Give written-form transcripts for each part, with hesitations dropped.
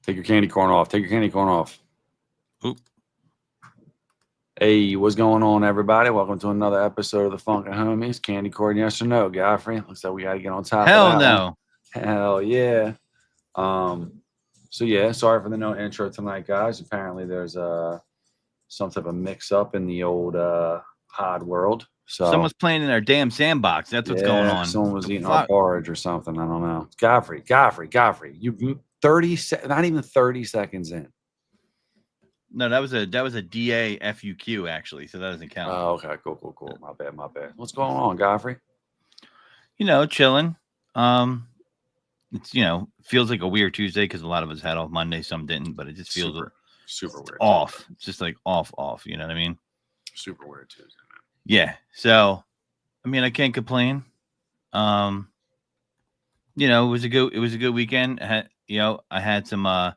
Take your candy corn off. Take your candy corn off. Oop. Hey, what's going on, everybody? Welcome to another episode of the Funkin Homies. Candy corn, yes or no, Godfrey? Looks like we got to get on top Hell of that no. one. Hell yeah. So yeah, sorry for the no intro tonight, guys. Apparently there's some type of mix up in the old pod world. So Someone's playing in our damn sandbox. That's what's going on. Someone was eating our porridge or something. I don't know. Godfrey. You 30 not even 30 seconds in. No, that was a DA FUQ actually, so that doesn't count. Oh, okay, cool. My bad. What's going on, Godfrey? Chilling. It's feels like a weird Tuesday because a lot of us had off Monday, some didn't, but it just feels super weird. Off. Tuesday. It's just like off. You know what I mean? Super weird Tuesday, man. Yeah. So, I mean, I can't complain. It was a good weekend. I had some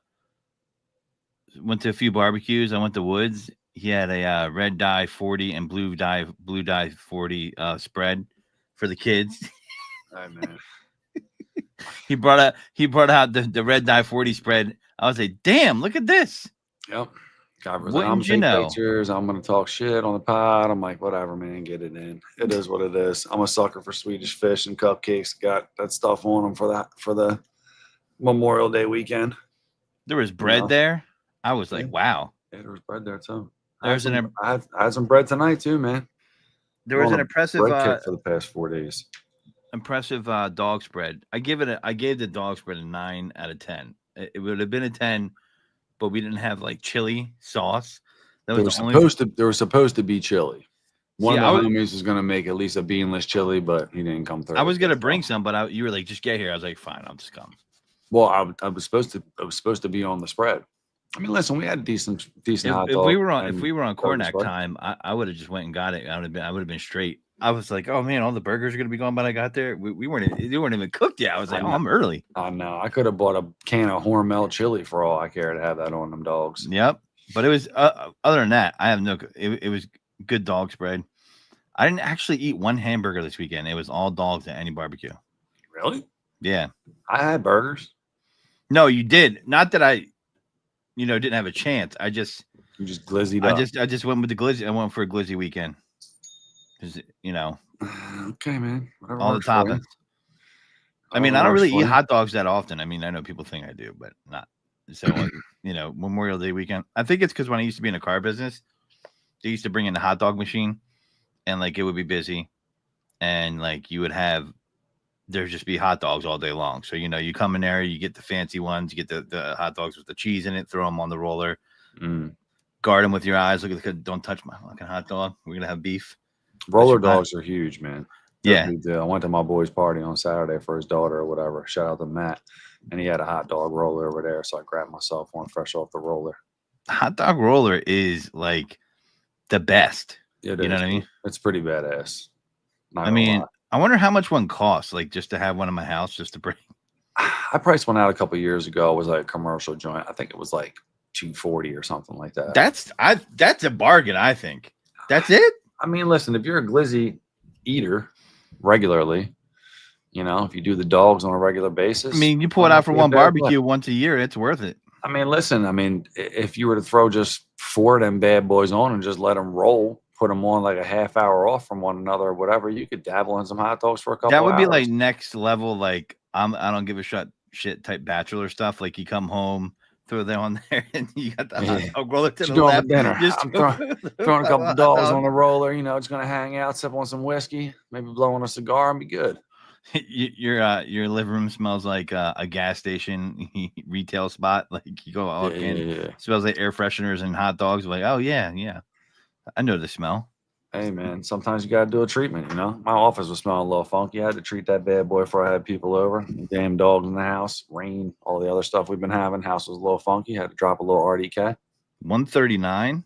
went to a few barbecues. I went to Woods. He had a red dye 40 and blue dye 40 spread for the kids. All right, man. He brought out the red dye 40 spread. I was like, damn, look at this. Yep. God, I'm gonna take pictures. I'm gonna talk shit on the pod. I'm like, whatever, man, get it in. It is what it is. I'm a sucker for Swedish fish and cupcakes. Got that stuff on them for the Memorial Day weekend. There was bread there. I was like, wow. Yeah, there was bread there too. I had some bread tonight too, man. There was an impressive bread kick for the past 4 days. Impressive dog spread. I gave the dog spread a 9 out of 10. It would have been a 10, but we didn't have like chili sauce. There was supposed to be chili. One of the homies was gonna make at least a beanless chili, but he didn't come through. I was gonna bring some, but you were like, just get here. I was like, fine, I'll just come. Well, I was supposed to be on the spread. I mean, listen, we had decent hot dog. If we were on Cornac time, I would have just went and got it. I would have been straight. I was like, oh man, all the burgers are gonna be gone by the I got there. They weren't even cooked yet. I was like, I'm early. I know. I could have bought a can of Hormel chili for all I care to have that on them dogs. Yep. But it was other than that, I have no. It was good dog spread. I didn't actually eat one hamburger this weekend. It was all dogs at any barbecue. Really? Yeah. I had burgers. No, you did. Not that I, didn't have a chance. You just glizzied up. I just went with the glizzy. I went for a glizzy weekend. Because okay, man. Whatever all the toppings. I mean, I don't really eat hot dogs that often. I mean, I know people think I do, but not. So, Memorial Day weekend. I think it's because when I used to be in a car business, they used to bring in the hot dog machine, and like it would be busy, and like you would have there'd just be hot dogs all day long. So you come in there, you get the fancy ones, you get the hot dogs with the cheese in it, throw them on the roller, guard them with your eyes. Look at don't touch my fucking hot dog. We're gonna have beef. Roller dogs are huge, man. Yeah. I went to my boy's party on Saturday for his daughter or whatever. Shout out to Matt. And he had a hot dog roller over there. So I grabbed myself one fresh off the roller. Hot dog roller is like the best. You know what I mean? It's pretty badass. I mean, I wonder how much one costs, like just to have one in my house, just to bring. I priced one out a couple of years ago. It was like a commercial joint. I think it was like $240 or something like that. That's a bargain, I think. That's it? I mean, listen, if you're a glizzy eater regularly, if you do the dogs on a regular basis. I mean, you pull it out for one barbecue once a year, it's worth it. I mean, listen, if you were to throw just 4 of them bad boys on and just let them roll, put them on like a half hour off from one another or whatever, you could dabble in some hot dogs for a couple of hours. That would be like next level, like I don't give a shit type bachelor stuff. Like you come home, throw that on there, and you got the hot dog roller to the left. Dinner. I'm throwing a couple of dogs on the roller. It's going to hang out, sip on some whiskey, maybe blowing a cigar and be good. Your living room smells like a gas station retail spot. Like you go walk in, it smells like air fresheners and hot dogs. Like, oh yeah, I know the smell. Hey man, sometimes you gotta do a treatment. My office was smelling a little funky. I had to treat that bad boy before I had people over. Damn dogs in the house, rain, all the other stuff we've been having. House was a little funky. Had to drop a little RDK. 139.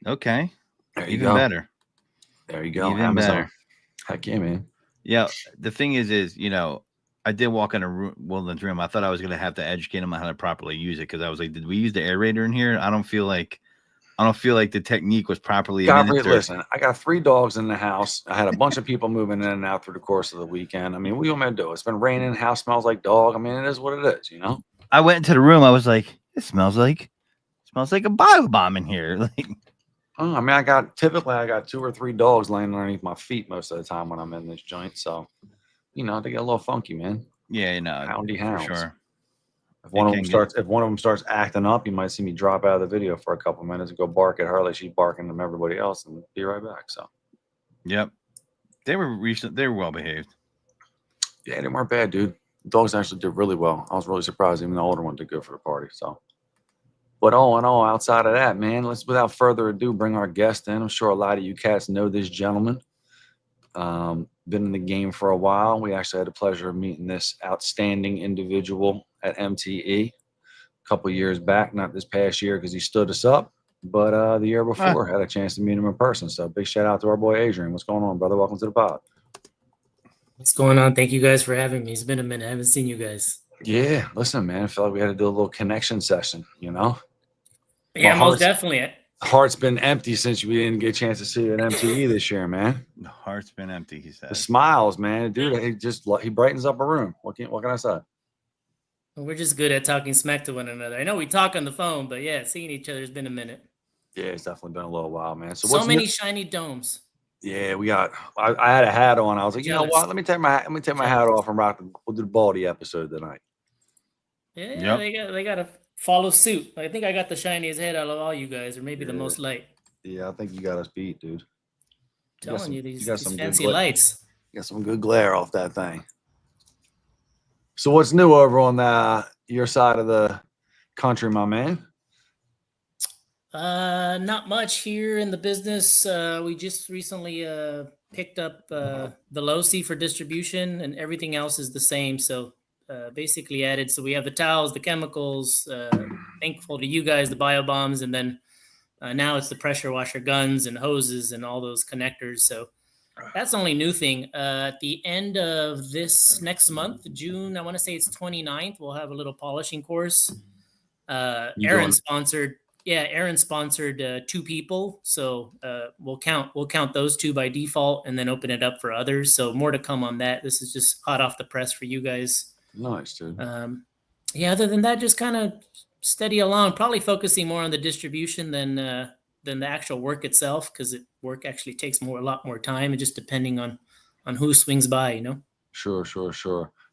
Okay, even better. There you go. Even better. Heck yeah, man. Yeah, the thing is, I did walk in a Woodlands room. I thought I was going to have to educate him on how to properly use it because I was like, did we use the aerator in here? I don't feel like the technique was properly administered. Listen, I got 3 dogs in the house. I had a bunch of people moving in and out through the course of the weekend. I mean, what do you want me to do? It's been raining. House smells like dog. I mean, it is what it is, I went into the room. I was like, It smells like a Biobomb in here. Like, I mean, I got 2 or 3 dogs laying underneath my feet most of the time when I'm in this joint. So, they get a little funky, man. Yeah, Houndy for hounds. sure. If one of them starts acting up, you might see me drop out of the video for a couple minutes and go bark at her like she's barking at everybody else, and be right back. So, yep, they were well behaved. Yeah, they weren't bad, dude. The dogs actually did really well. I was really surprised. Even the older one did good for the party. So, but all in all, outside of that, man, let's without further ado bring our guest in. I'm sure a lot of you cats know this gentleman. Been in the game for a while. We actually had the pleasure of meeting this outstanding individual at MTE a couple years back. Not this past year because he stood us up, but the year before had a chance to meet him in person. So big shout out to our boy Adrian. What's going on, brother? Welcome to the pod. What's going on? Thank you guys for having me. It's been a minute. I haven't seen you guys. Yeah, listen, man. I felt like we had to do a little connection session, Yeah, most definitely. Heart's been empty since we didn't get a chance to see you at MTE this year, man. The heart's been empty, he said. The smiles, man. Dude, he brightens up a room. What can I say? We're just good at talking smack to one another. I know we talk on the phone, but yeah, seeing each other has been a minute. Yeah, it's definitely been a little while, man. So many shiny domes. Yeah, I had a hat on. I was like, you know what? Let me take my hat off and we'll do the Baldy episode tonight. Yeah, yep. they got to follow suit. I think I got the shiniest head out of all you guys, or maybe the most light. Yeah, I think you got us beat, dude. Telling you these fancy lights. You got some good glare off that thing. So what's new over on your side of the country, my man? Not much here in the business. We just recently picked up the Losi for distribution, and everything else is the same. So basically added. So we have the towels, the chemicals. Thankful to you guys, the Biobombs, and then now it's the pressure washer guns and hoses and all those connectors. So that's the only new thing. At the end of this next month, June, I want to say it's 29th, we'll have a little polishing course. Aaron sponsored 2 people. So we'll count those 2 by default and then open it up for others. So more to come on that. This is just hot off the press for you guys. Nice, dude. Other than that, just kind of steady along, probably focusing more on the distribution than the actual work itself, because work actually takes a lot more time, and just depending on who swings by, Sure.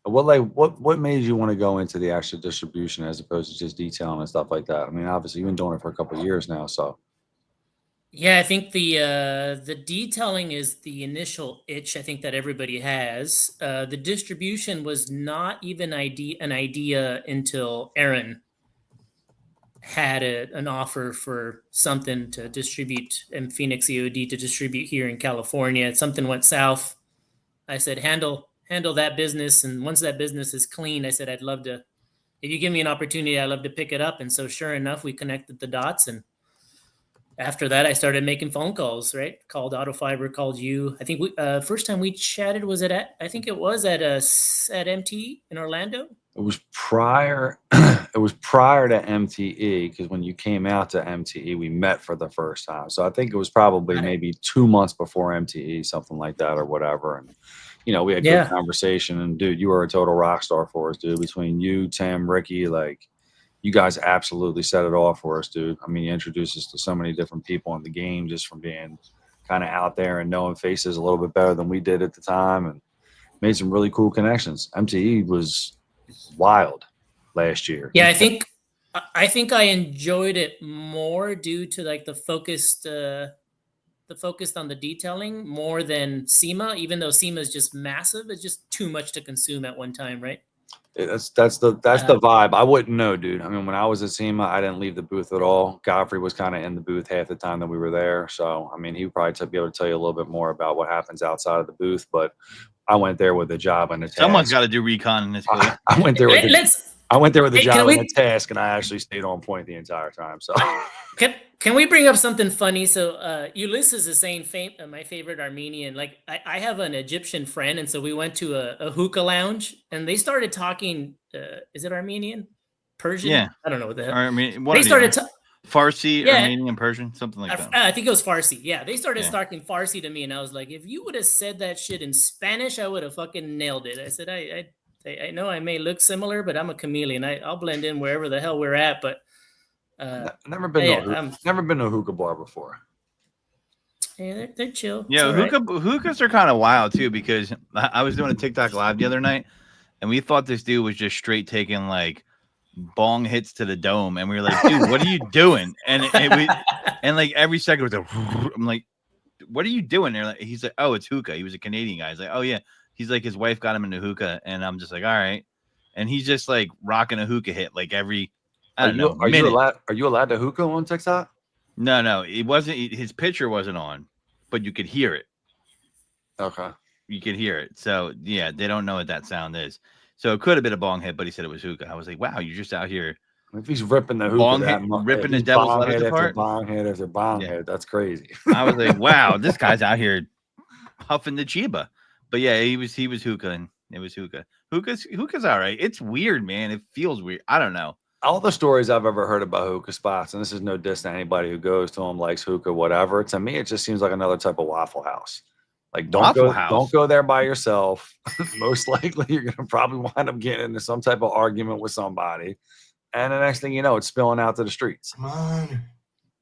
What made you want to go into the actual distribution as opposed to just detailing and stuff like that? I mean, obviously you've been doing it for a couple of years now, so. Yeah, I think the detailing is the initial itch I think that everybody has. The distribution was not even an idea until Aaron had an offer for something to distribute in Phoenix EOD to distribute here in California. Something went south. I said, handle that business. And once that business is clean, I said, I'd love to, if you give me an opportunity, I'd love to pick it up. And so sure enough, we connected the dots. And after that, I started making phone calls, right? Called Auto Fiber, called you. I think first time we chatted was at MTE in Orlando. It was prior to MTE, because when you came out to MTE, we met for the first time. So I think it was probably maybe 2 months before MTE, something like that or whatever. And, we had good conversation. And, dude, you were a total rock star for us, dude. Between you, Tim, Ricky, like, you guys absolutely set it off for us, dude. I mean, you introduced us to so many different people in the game just from being kind of out there and knowing faces a little bit better than we did at the time, and made some really cool connections. MTE was wild last year. Yeah, I think I enjoyed it more due to like the focus on the detailing more than SEMA, even though SEMA is just massive. It's just too much to consume at one time, right? That's the vibe. I wouldn't know, dude. I mean, when I was at SEMA, I didn't leave the booth at all. Godfrey was kind of in the booth half the time that we were there. So, I mean, he would probably be able to tell you a little bit more about what happens outside of the booth. But I went there with a job and a task. Someone's got to do recon in this booth. I went there with a job and a task, and I actually stayed on point the entire time. So, can we bring up something funny? So, Ulysses is saying my favorite Armenian. Like, I have an Egyptian friend, and so we went to a hookah lounge, and they started talking. Is it Armenian, Persian? Yeah, I don't know what the hell. I mean, they started Farsi, Armenian, Persian, something like that. I think it was Farsi. Yeah, they started talking Farsi to me, and I was like, if you would have said that shit in Spanish, I would have fucking nailed it. I said, I know I may look similar, but I'm a chameleon. I'll blend in wherever the hell we're at. But Never been to a hookah bar before. Yeah, they're chill. Yeah, hookahs are kind of wild too, because I was doing a TikTok live the other night, and we thought this dude was just straight taking like bong hits to the dome, and we were like, dude, what are you doing? And and like every second was I'm like, what are you doing there? Like, he's like, oh, it's hookah. He was a Canadian guy. He's like, oh yeah. He's like, his wife got him into hookah, and I'm just like, all right. And he's just like rocking a hookah hit like every minute. Are you allowed to hookah on TikTok? No, it wasn't. His picture wasn't on, but you could hear it. Okay, you could hear it. So yeah, they don't know what that sound is. So it could have been a bong hit, but he said it was hookah. I was like, wow, you're just out here. If he's ripping the hookah, ripping the devil's lettuce apart, bong hit after bong hit, that's crazy. I was like, wow, this guy's out here huffing the chiba. But yeah, he was hookah, and it was hookah. Hookah's all right. It's weird, man. It feels weird. I don't know. All the stories I've ever heard about hookah spots, and this is no diss to anybody who goes to them, likes hookah, whatever. To me, it just seems like another type of Waffle House. Like, don't go there by yourself. Most likely, you're gonna probably wind up getting into some type of argument with somebody, and the next thing you know, it's spilling out to the streets. Come on.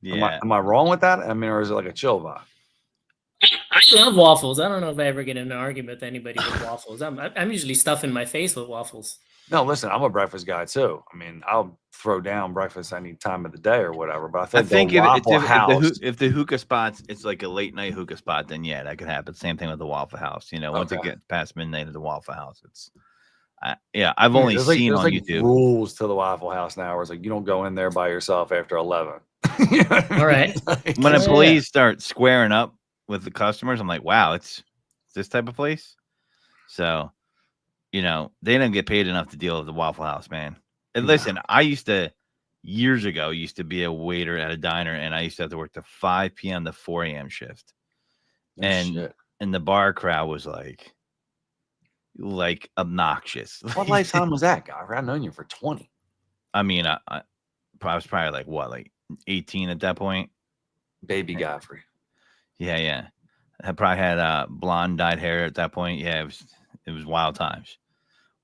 Yeah. Am I wrong with that? I mean, or is it like a chill vibe? I love waffles. I don't know if I ever get in an argument with anybody with waffles. I'm usually stuffing my face with waffles. No, listen, I'm a breakfast guy too. I mean, I'll throw down breakfast any time of the day or whatever. But I think if the hookah spots, it's like a late night hookah spot, then yeah, that could happen. Same thing with the Waffle House. You know, once it gets past midnight at the Waffle House, it's I've only seen on YouTube rules to the Waffle House now. Where it's like you don't go in there by yourself after 11. All right. When employees start squaring up with the customers, I'm like, wow, it's this type of place. So, you know, they don't get paid enough to deal with the Waffle House, man. And listen, I years ago, used to be a waiter at a diner, and I used to have to work the 5 p.m. to 4 a.m. shift. And the bar crowd was like obnoxious. What lifetime was that, guy? I've known you for 20. I mean, I was probably like 18 at that point. Baby Godfrey. Yeah. I probably had blonde dyed hair at that point. Yeah, it was wild times.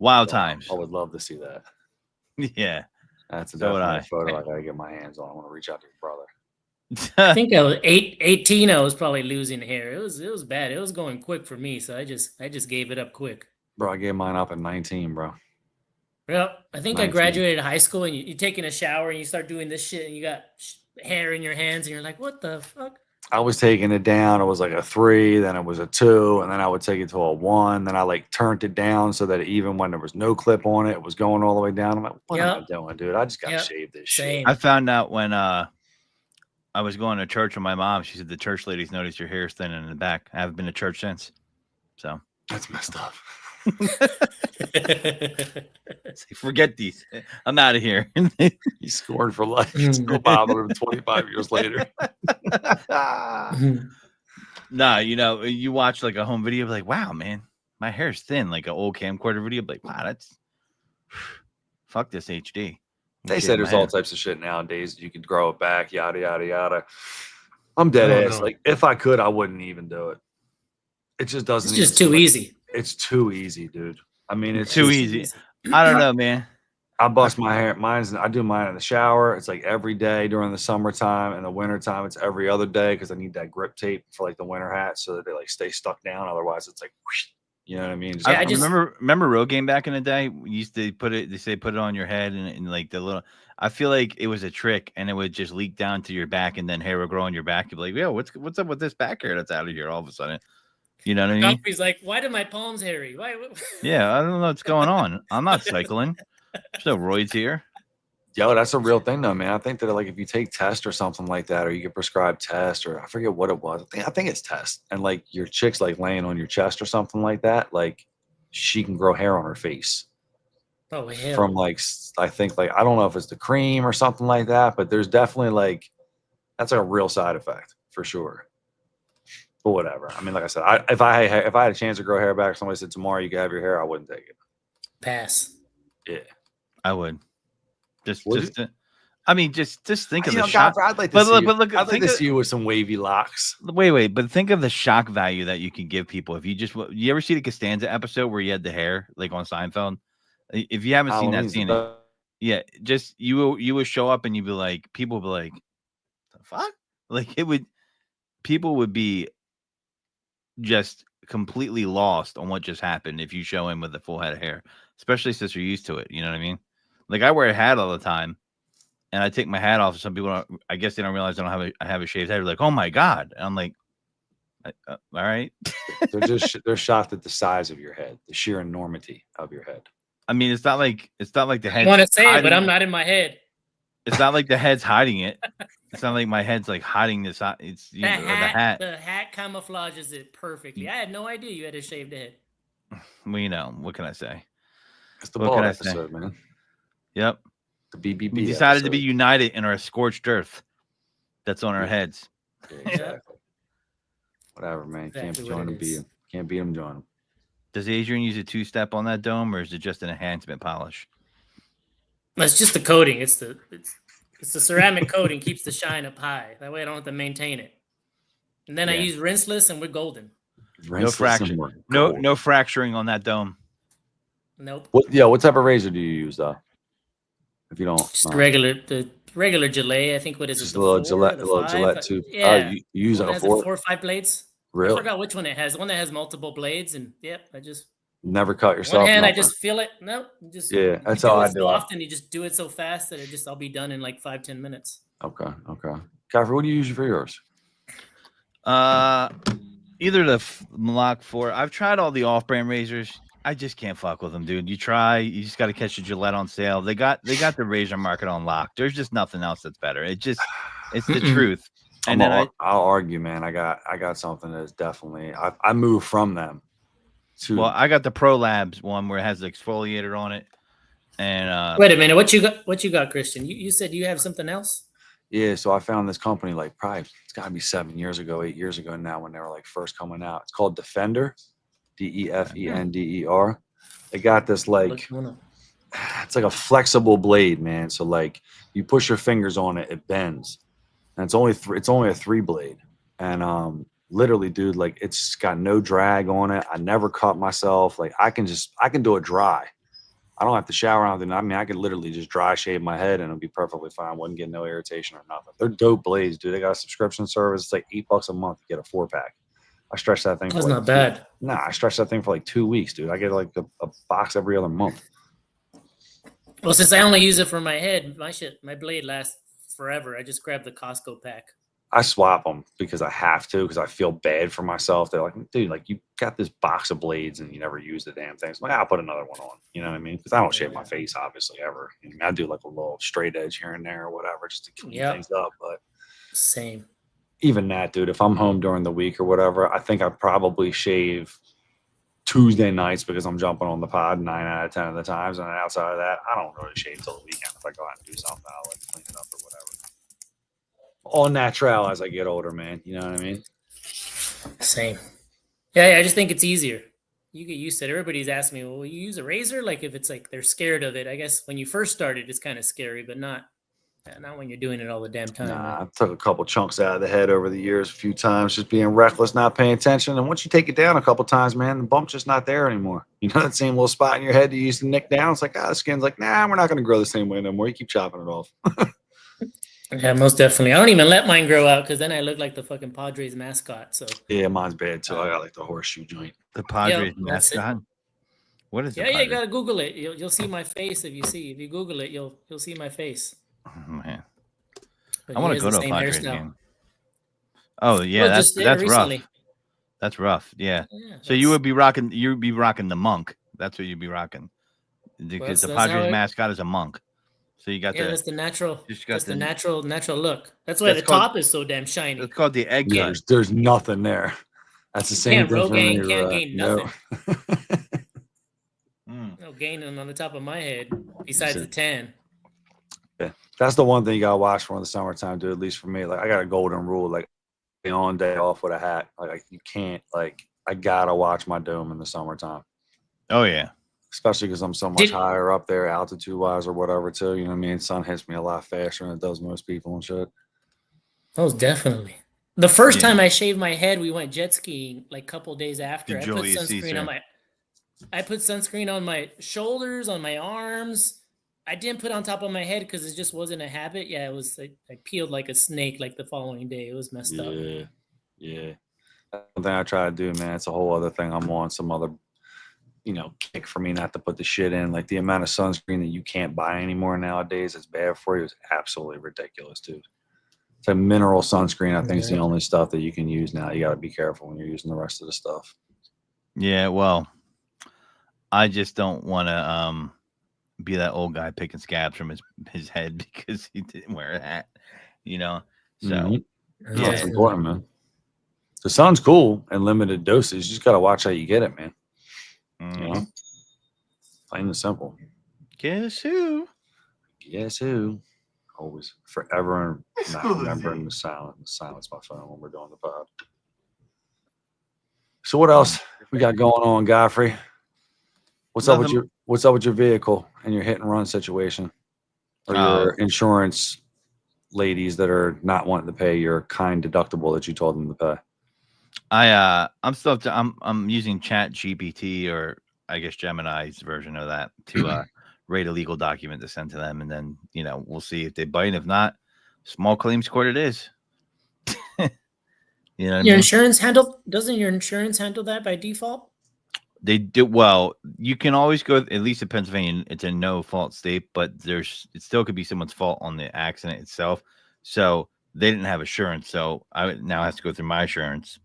Times. I would love to see that. Yeah. That's a definite photo I gotta get my hands on. I want to reach out to your brother. I think I was 18. I was probably losing hair. It was bad. It was going quick for me, so I just gave it up quick. Bro, I gave mine up at 19, bro. Well, I think 19. I graduated high school, and you're taking a shower, and you start doing this shit, and you got hair in your hands, and you're like, what the fuck? I was taking it down. It was like a 3, then it was a 2, and then I would take it to a 1. Then I like turned it down so that even when there was no clip on it, it was going all the way down. I'm like, what am I doing, dude? I just got to shave this shit. I found out when I was going to church with my mom. She said the church ladies noticed your hair's thin in the back. I haven't been to church since. So that's messed up. Forget these. I'm out of here. He scored for life. Still bothering him 25 years later. Nah, you know, you watch like a home video, like, wow, man, my hair's thin, like an old camcorder video, like, wow, that's fuck this HD. They say there's all types of shit nowadays. You could grow it back, yada yada yada. I'm dead ass. Like, if I could, I wouldn't even do it. It just doesn't. It's just too easy. It's too easy, dude. I mean, it's too easy. I don't know, man. I bust my hair. I do mine in the shower. It's like every day during the summertime. In the wintertime, it's every other day because I need that grip tape for like the winter hat so that they like stay stuck down. Otherwise, it's like, whoosh, you know what I mean? I remember Rogaine back in the day. We used to put it on your head and like the little. I feel like it was a trick, and it would just leak down to your back, and then hair would grow on your back. You'd be like, yo, what's up with this back hair that's out of here all of a sudden? You know what I mean? He's like, why do my palms hairy? Why? Yeah, I don't know what's going on. I'm not cycling. There's no roids here. Yo, that's a real thing though, man. I think that like if you take test or something like that, or you get prescribed test, or I forget what it was. I think it's test, and like your chick's like laying on your chest or something like that, like she can grow hair on her face. Oh hell. From like I think like I don't know if it's the cream or something like that, but there's definitely like that's like a real side effect for sure. But whatever. I mean, like I said, if I had a chance to grow hair back, somebody said tomorrow you can have your hair, I wouldn't take it. Pass. Yeah, I would. Just think of the shock. I'd like to see you with some wavy locks. Wait, but think of the shock value that you can give people if you ever see the Costanza episode where he had the hair like on Seinfeld? If you haven't seen that scene, Yeah, just you would show up and you'd be like, people would be like, the fuck? Like people would be just completely lost on what just happened if you show him with a full head of hair, especially since you're used to it. You know what I mean? Like I wear a hat all the time, and I take my hat off. Some people, I guess they don't realize I have a shaved head. They're like, oh my god! And I'm like, all right. they're shocked at the size of your head, the sheer enormity of your head. I mean, it's not like the head. I want to say it, but I'm not in my head. It's not like the head's hiding it. It's not like my head's like hiding this. It's the hat. The hat camouflages it perfectly. I had no idea you had a shaved head. Well, you know, what can I say? It's the bald episode, man. Yep. The BBB. We decided to be united in our scorched earth that's on our heads. Yeah, exactly. Whatever, man. Exactly. Can't join them, beat them. Can't beat them, join them. Does Adrian use a 2-step on that dome, or is it just an enhancement polish? It's just the coating. It's the ceramic coating keeps the shine up high. That way I don't have to maintain it. And then I use rinseless, and we're golden. No fracturing. No fracturing on that dome. Nope. What type of razor do you use though? If you don't, just the regular Gillette. I think what is just it? A little Gillette tube. Yeah. You use it 4 or 5 blades. Really? I forgot which one it has. The one that has multiple blades, and I just never cut yourself. One hand, I just feel it. Nope. That's all I do. So often you just do it so fast that I'll be done in like 5-10 minutes. Okay. Caffrey, what do you use for yours? Either the Mach 4. I've tried all the off-brand razors. I just can't fuck with them, dude. You just got to catch the Gillette on sale. They got the razor market on lock. There's just nothing else that's better. It's the truth. And I'll argue, man. I got something that's definitely. I moved from them. Well, I got the Pro Labs one where it has the exfoliator on it. And wait a minute, what you got, Christian? You said you have something else? Yeah, so I found this company like probably it's got to be 7 years ago, 8 years ago now when they were like first coming out. It's called Defender, Defender. They got this like it's like a flexible blade, man. So like you push your fingers on it, it bends, and it's only a 3 blade, and literally, dude, like it's got no drag on it. I never cut myself. Like I can do it dry. I don't have to shower or anything. I mean, I could literally just dry shave my head and it'll be perfectly fine. Wouldn't get no irritation or nothing. They're dope blades, dude. They got a subscription service. It's like $8 a month to get a 4-pack. I stretch that thing. That's not bad. Nah, I stretch that thing for like 2 weeks, dude. I get like a box every other month. Well, since I only use it for my head, my blade lasts forever. I just grab the Costco pack. I swap them because I have to, because I feel bad for myself. They're like, dude, like you got this box of blades and you never use the damn things. I'm like, I'll put another one on. You know what I mean? Because I don't shave my face, obviously, ever. I mean, I do like a little straight edge here and there or whatever just to clean things up. But same. Even that, dude, if I'm home during the week or whatever, I think I probably shave Tuesday nights because I'm jumping on the pod 9 out of 10 of the times. And then outside of that, I don't really shave till the weekend. If I go out and do something, I'll like clean it up or whatever. All natural as I get older, man. You know what I mean? Same. Yeah, I just think it's easier. You get used to it. Everybody's asking me, well, will you use a razor? Like if it's like they're scared of it. I guess when you first started, it's kind of scary, but not when you're doing it all the damn time. Nah, I took a couple chunks out of the head over the years a few times, just being reckless, not paying attention. And once you take it down a couple times, man, the bump's just not there anymore. You know that same little spot in your head that you used to nick down? It's like, the skin's like, nah, we're not going to grow the same way no more. You keep chopping it off. Yeah, most definitely. I don't even let mine grow out because then I look like the fucking Padres mascot. So yeah, mine's bad too. I got like the horseshoe joint. The Padres mascot. What is it? Yeah, you gotta Google it. You'll see my face if you Google it, you'll see my face. Oh, man, but I want to go to a Padres game. Oh yeah, that's rough. That's rough. Yeah. So you would be rocking. You'd be rocking the monk. That's what you'd be rocking. Because the Padres mascot is a monk. So you got that's the natural. That's the natural look. That's why the top is so damn shiny. It's called the egg cut. There's nothing there. That's the same thing for me. Can't gain nothing. No gaining on the top of my head besides the tan. Yeah, that's the one thing you gotta watch for in the summertime, dude. At least for me, like I got a golden rule, like day on, day off with a hat. Like you can't, like I gotta watch my dome in the summertime. Oh yeah. Especially because I'm so much higher up there, altitude-wise or whatever, too. You know what I mean? Sun hits me a lot faster than it does most people and shit. Most definitely. The first time I shaved my head, we went jet skiing like a couple days after. I put sunscreen on my shoulders, on my arms, I didn't put on top of my head because it just wasn't a habit. Yeah, it was. I peeled like a snake like the following day. It was messed up. Yeah. That's one thing I try to do, man. It's a whole other thing. I'm on some other, kick for me not to put the shit in. Like the amount of sunscreen that you can't buy anymore nowadays, it's bad for you. It's absolutely ridiculous, dude. It's a mineral sunscreen. I think it's the only stuff that you can use now. You got to be careful when you're using the rest of the stuff. Yeah, well, I just don't want to be that old guy picking scabs from his head because he didn't wear a hat, So It's important, man. The sun's cool in limited doses. You just got to watch how you get it, man. Plain and simple. Guess who? Always, forever, not remembering the silence my phone when we're doing the pod. So what else we got going on, Godfrey? What's up with your vehicle and your hit and run situation, or your insurance ladies that are not wanting to pay your kind deductible that you told them to pay? I'm using Chat GPT, or I guess Gemini's version of that, to write a legal document to send to them, and then we'll see if they bite. If not, small claims court it is. Insurance doesn't your insurance handle that by default? They do. Well, you can always go, at least in Pennsylvania, it's a no fault state, but it still could be someone's fault on the accident itself. So they didn't have insurance, so I now have to go through my insurance,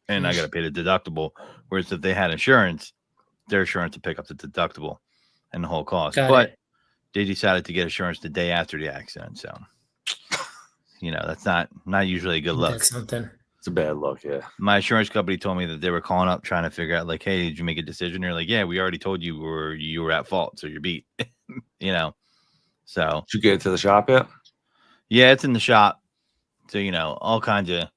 and I got to pay the deductible. Whereas if they had insurance, their insurance would pick up the deductible and the whole cost. But they decided to get insurance the day after the accident. So, that's not usually a good look. That's something. It's a bad look, yeah. My insurance company told me that they were calling up trying to figure out, like, hey, did you make a decision? They're like, yeah, we already told you you were at fault, so you're beat. So. Did you get it to the shop yet? Yeah, it's in the shop. So, all kinds of,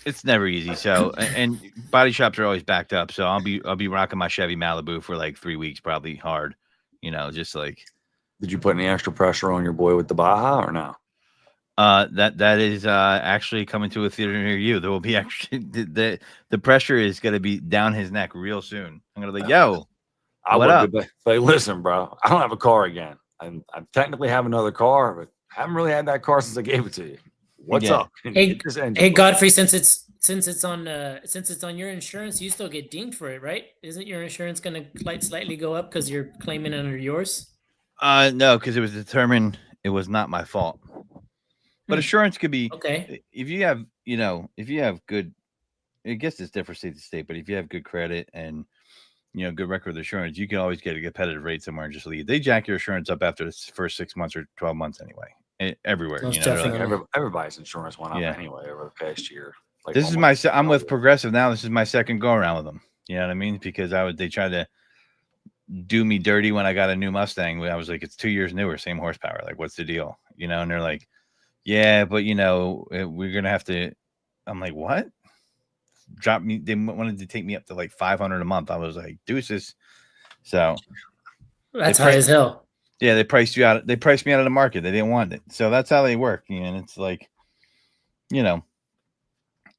it's never easy. So, and body shops are always backed up. So I'll be rocking my Chevy Malibu for like 3 weeks, probably hard, just like. Did you put any extra pressure on your boy with the Baja or no? That is actually coming to a theater near you. There will be actually the pressure is going to be down his neck real soon. I'm going to be like, yo, what up? Like, listen, bro, I don't have a car again. I technically have another car, but I haven't really had that car since I gave it to you. What's up? Hey, Godfrey, since it's on your insurance, you still get dinged for it, right? Isn't your insurance going to slightly go up because you're claiming under yours? No, because it was determined it was not my fault. But insurance could be okay if you have good. I guess it's different state to state, but if you have good credit and good record with insurance, you can always get a competitive rate somewhere and just leave. They jack your insurance up after the first 6 months or 12 months anyway. Everywhere, everybody's insurance went up anyway over the past year. Like this is I'm with Progressive now. This is my second go around with them. You know what I mean? Because they tried to do me dirty when I got a new Mustang. I was like, it's 2 years newer, same horsepower. Like, what's the deal? And they're like, yeah, but we're gonna have to. I'm like, what? Drop me. They wanted to take me up to like $500 a month. I was like, deuces. So that's high as hell. Yeah, they priced you out. They priced me out of the market. They didn't want it. So that's how they work. And it's like, you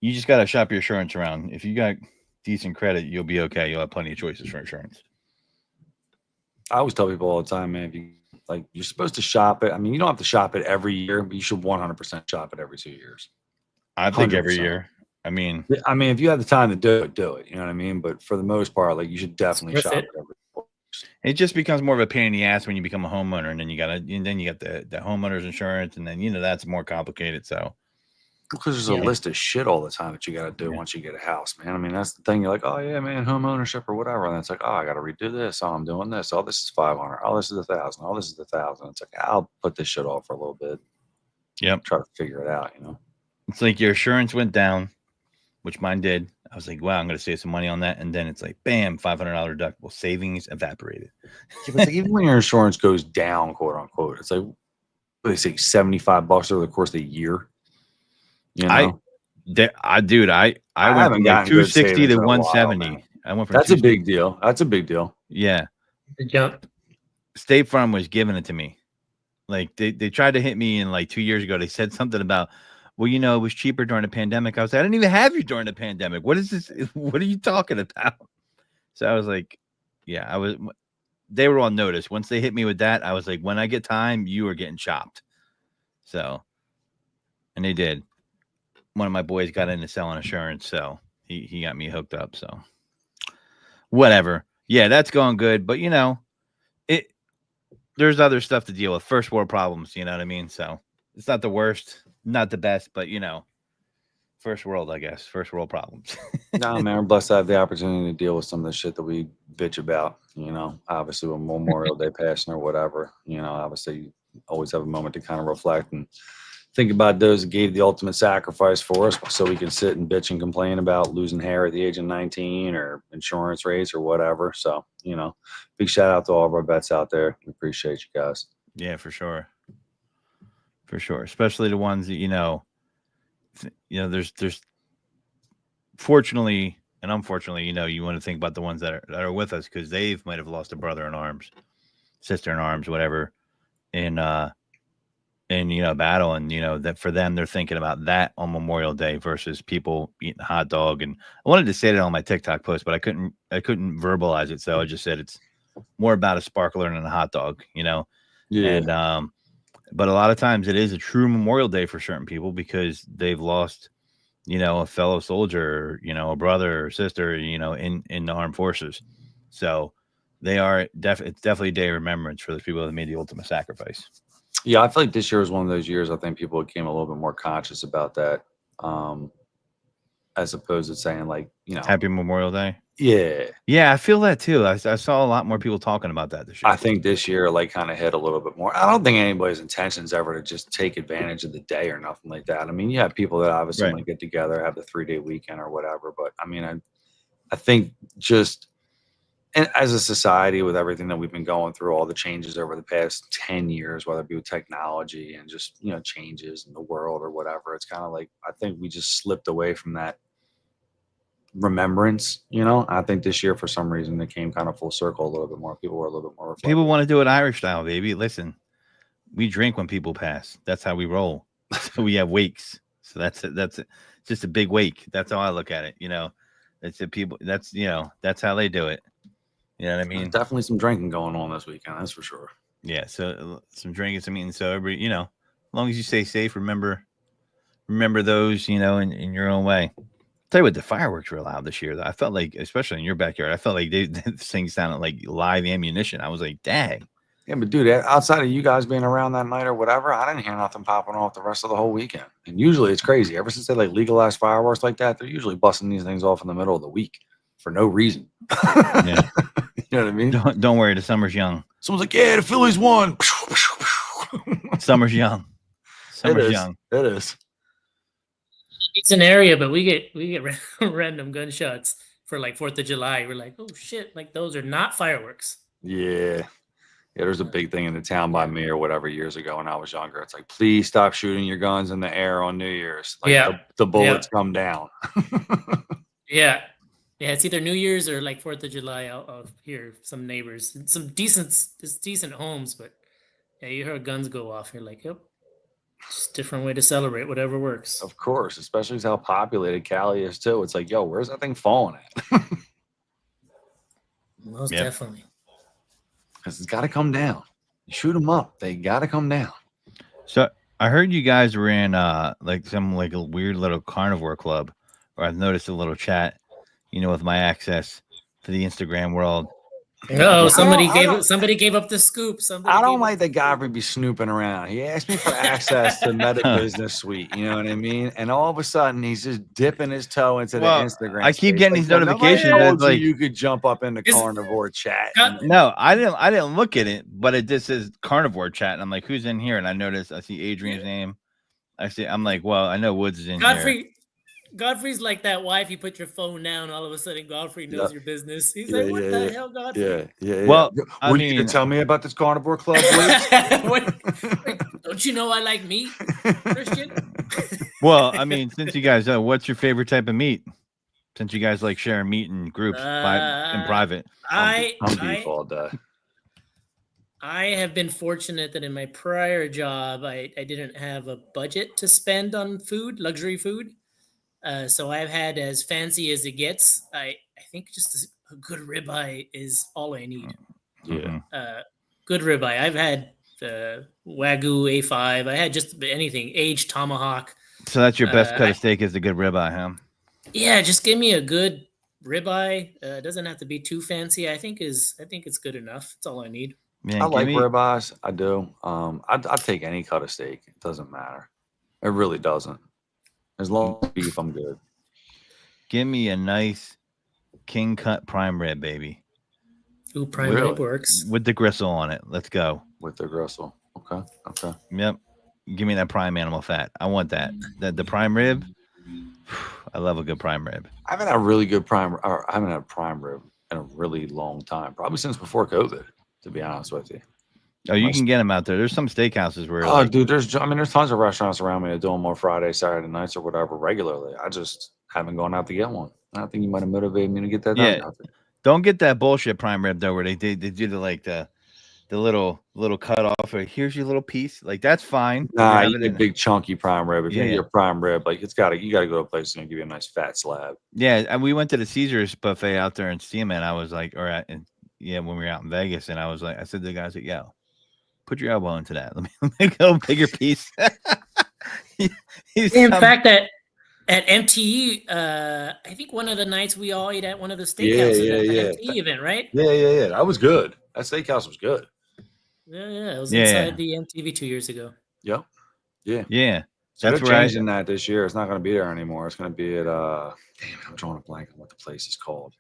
just gotta shop your insurance around. If you got decent credit, you'll be okay. You'll have plenty of choices for insurance. I always tell people all the time, man, you're supposed to shop it. I mean, you don't have to shop it every year, but you should 100% shop it every 2 years. I think every year. I mean, if you have the time to do it. You know what I mean? But for the most part, like, you should definitely shop it every year. It just becomes more of a pain in the ass when you become a homeowner, and then you got the homeowner's insurance, and then that's more complicated. So. Because there's a list of shit all the time that you got to do once you get a house, man. I mean, that's the thing. You're like, oh yeah, man, home ownership or whatever, and it's like, oh, I got to redo this. Oh, I'm doing this. Oh, this is $500. Oh, this is $1,000. Oh, this is $1,000. It's like, I'll put this shit off for a little bit. Yep. Try to figure it out. It's like your insurance went down, which mine did. I was like, wow, I'm going to save some money on that, and then it's like, bam, $500 deductible, savings evaporated. Yeah, but even when your insurance goes down, quote unquote, it's like, what do they say, $75 over the course of the year. I went from like 260 to 170. I went from that's a big deal. That's a big deal. Yeah. Good jump. State Farm was giving it to me. Like they tried to hit me in like 2 years ago. They said something about, well, it was cheaper during the pandemic. I was like, I didn't even have you during the pandemic. What is this? What are you talking about? So I was like, yeah, they were on notice. Once they hit me with that, I was like, when I get time, you are getting chopped. So, and they did. One of my boys got into selling insurance, so he got me hooked up. So, whatever. Yeah, that's going good. But there's other stuff to deal with. First world problems, you know what I mean? So it's not the worst, not the best, but first world, I guess. First world problems. No, man, we're blessed to have the opportunity to deal with some of the shit that we bitch about. Obviously with Memorial Day passing or whatever. Obviously you always have a moment to kind of reflect and think about those that gave the ultimate sacrifice for us, so we can sit and bitch and complain about losing hair at the age of 19 or insurance rates or whatever. So, big shout out to all of our vets out there. We appreciate you guys. Yeah, for sure. For sure. Especially the ones that, there's fortunately and unfortunately, you want to think about the ones that are with us, because they might have lost a brother in arms, sister in arms, whatever, in battle. And that for them, they're thinking about that on Memorial Day versus people eating a hot dog. And I wanted to say that on my TikTok post, but I couldn't verbalize it, so I just said it's more about a sparkler than a hot dog. Yeah. And but a lot of times it is a true Memorial Day for certain people, because they've lost a fellow soldier, a brother or sister, in the armed forces. So they are it's definitely a day of remembrance for the people that made the ultimate sacrifice. Yeah, I feel like this year was one of those years I think people became a little bit more conscious about that, as opposed to saying Happy Memorial Day. Yeah, I feel that too. I saw a lot more people talking about that this year. I think this year kind of hit a little bit more. I don't think anybody's intention is ever to just take advantage of the day or nothing like that. I mean, you have people that obviously want to get together, have the 3-day weekend or whatever, but I mean, I think just, and as a society, with everything that we've been going through, all the changes over the past 10 years, whether it be with technology and just, changes in the world or whatever, it's kind of I think we just slipped away from that remembrance. I think this year, for some reason, it came kind of full circle a little bit more. People were a little bit more reflective. People want to do it Irish style, baby. Listen, we drink when people pass. That's how we roll. So we have wakes. So that's it. That's it. Just a big wake. That's how I look at it. It's the people. That's that's how they do it. You know what I mean? There's definitely some drinking going on this weekend. That's for sure. Yeah. So some drinking, some eating. So everybody, as long as you stay safe, remember those, in your own way. Tell you what, the fireworks were loud this year. I felt like, especially in your backyard, I felt like this thing sounded like live ammunition. I was like, dang. Yeah, but dude, outside of you guys being around that night or whatever, I didn't hear nothing popping off the rest of the whole weekend. And usually it's crazy. Ever since they legalized fireworks like that, they're usually busting these things off in the middle of the week for no reason. Yeah. You know what I mean? Don't worry, the summer's young. Someone's like, yeah, the Phillies won. Summer's young. Summer's young. It is. It's an area, but we get random gunshots for 4th of July. We're like, oh shit, those are not fireworks. Yeah, there's a big thing in the town by me or whatever years ago when I was younger. It's like, please stop shooting your guns in the air on New Year's. The bullets come down. Yeah, it's either New Year's or 4th of July. I'll hear some neighbors, some decent homes, but yeah, you heard guns go off. You're like, yep. Just a different way to celebrate, whatever works. Of course, especially with how populated Cali is too. It's like, yo, where's that thing falling at? Most definitely. Because it's got to come down. You shoot them up, they got to come down. So I heard you guys were in some a weird little carnivore club, or I've noticed a little chat, with my access to the Instagram world. No, somebody gave up the scoop. I don't like that Godfrey be snooping around. He asked me for access to Meta Business Suite. You know what I mean? And all of a sudden, he's just dipping his toe into the Instagram. I keep getting these notifications. You could jump up in the carnivore chat. No, I didn't look at it, but it just says carnivore chat, and I'm like, who's in here? And I see Adrian's name. I'm like, well, I know Woods is in here. Godfrey's like that wife. You put your phone down, all of a sudden Godfrey knows your business. He's like, what the hell, Godfrey? Yeah. Well, what are you gonna tell me about this carnivore club? Wait, don't you know I like meat, Christian? Well, since you guys know, what's your favorite type of meat? Since you guys like sharing meat in groups in private. I'm beef all day. I have been fortunate that in my prior job, I didn't have a budget to spend on food, luxury food. So I've had as fancy as it gets. I think just a good ribeye is all I need. Yeah. Good ribeye. I've had Wagyu A5. I had just anything, aged tomahawk. So that's your best cut of steak is a good ribeye, huh? Yeah, just give me a good ribeye. It doesn't have to be too fancy. I think it's good enough. That's all I need. Man, I like ribeyes. I do. I'd take any cut of steak. It doesn't matter. It really doesn't. As long as beef, I'm good. Give me a nice king cut prime rib, baby. Ooh, prime rib works. With the gristle on it. Let's go. With the gristle. Okay. Yep. Give me that prime animal fat. I want that. The prime rib. I love a good prime rib. I haven't had a really good prime. Or I haven't had a prime rib in a really long time. Probably since before COVID, to be honest with you. Oh, you can get them out there. There's some steakhouses where. Oh, dude, there's tons of restaurants around me that do them on Friday, Saturday nights, or whatever regularly. I just haven't gone out to get one. I think you might have motivated me to get that done. Yeah. Don't get that bullshit prime rib though, where they do the little cut off. Or here's your little piece. Like that's fine. Nah, you get big chunky prime rib. If you get a prime rib, like you gotta go to a place that's gonna give you a nice fat slab. Yeah, and we went to the Caesars buffet out there in Seaman. I was like, when we were out in Vegas, and I said to the guys, like, yo, put your elbow into that. Let me go bigger piece. In fact, at MTE, I think one of the nights we all ate at one of the steakhouses at the MTE event, right? Yeah. That was good. That steakhouse was good. Yeah. It was inside the MTV 2 years ago. Yep. Yeah. So they're changing that this year. It's not going to be there anymore. It's going to be at I'm drawing a blank on what the place is called.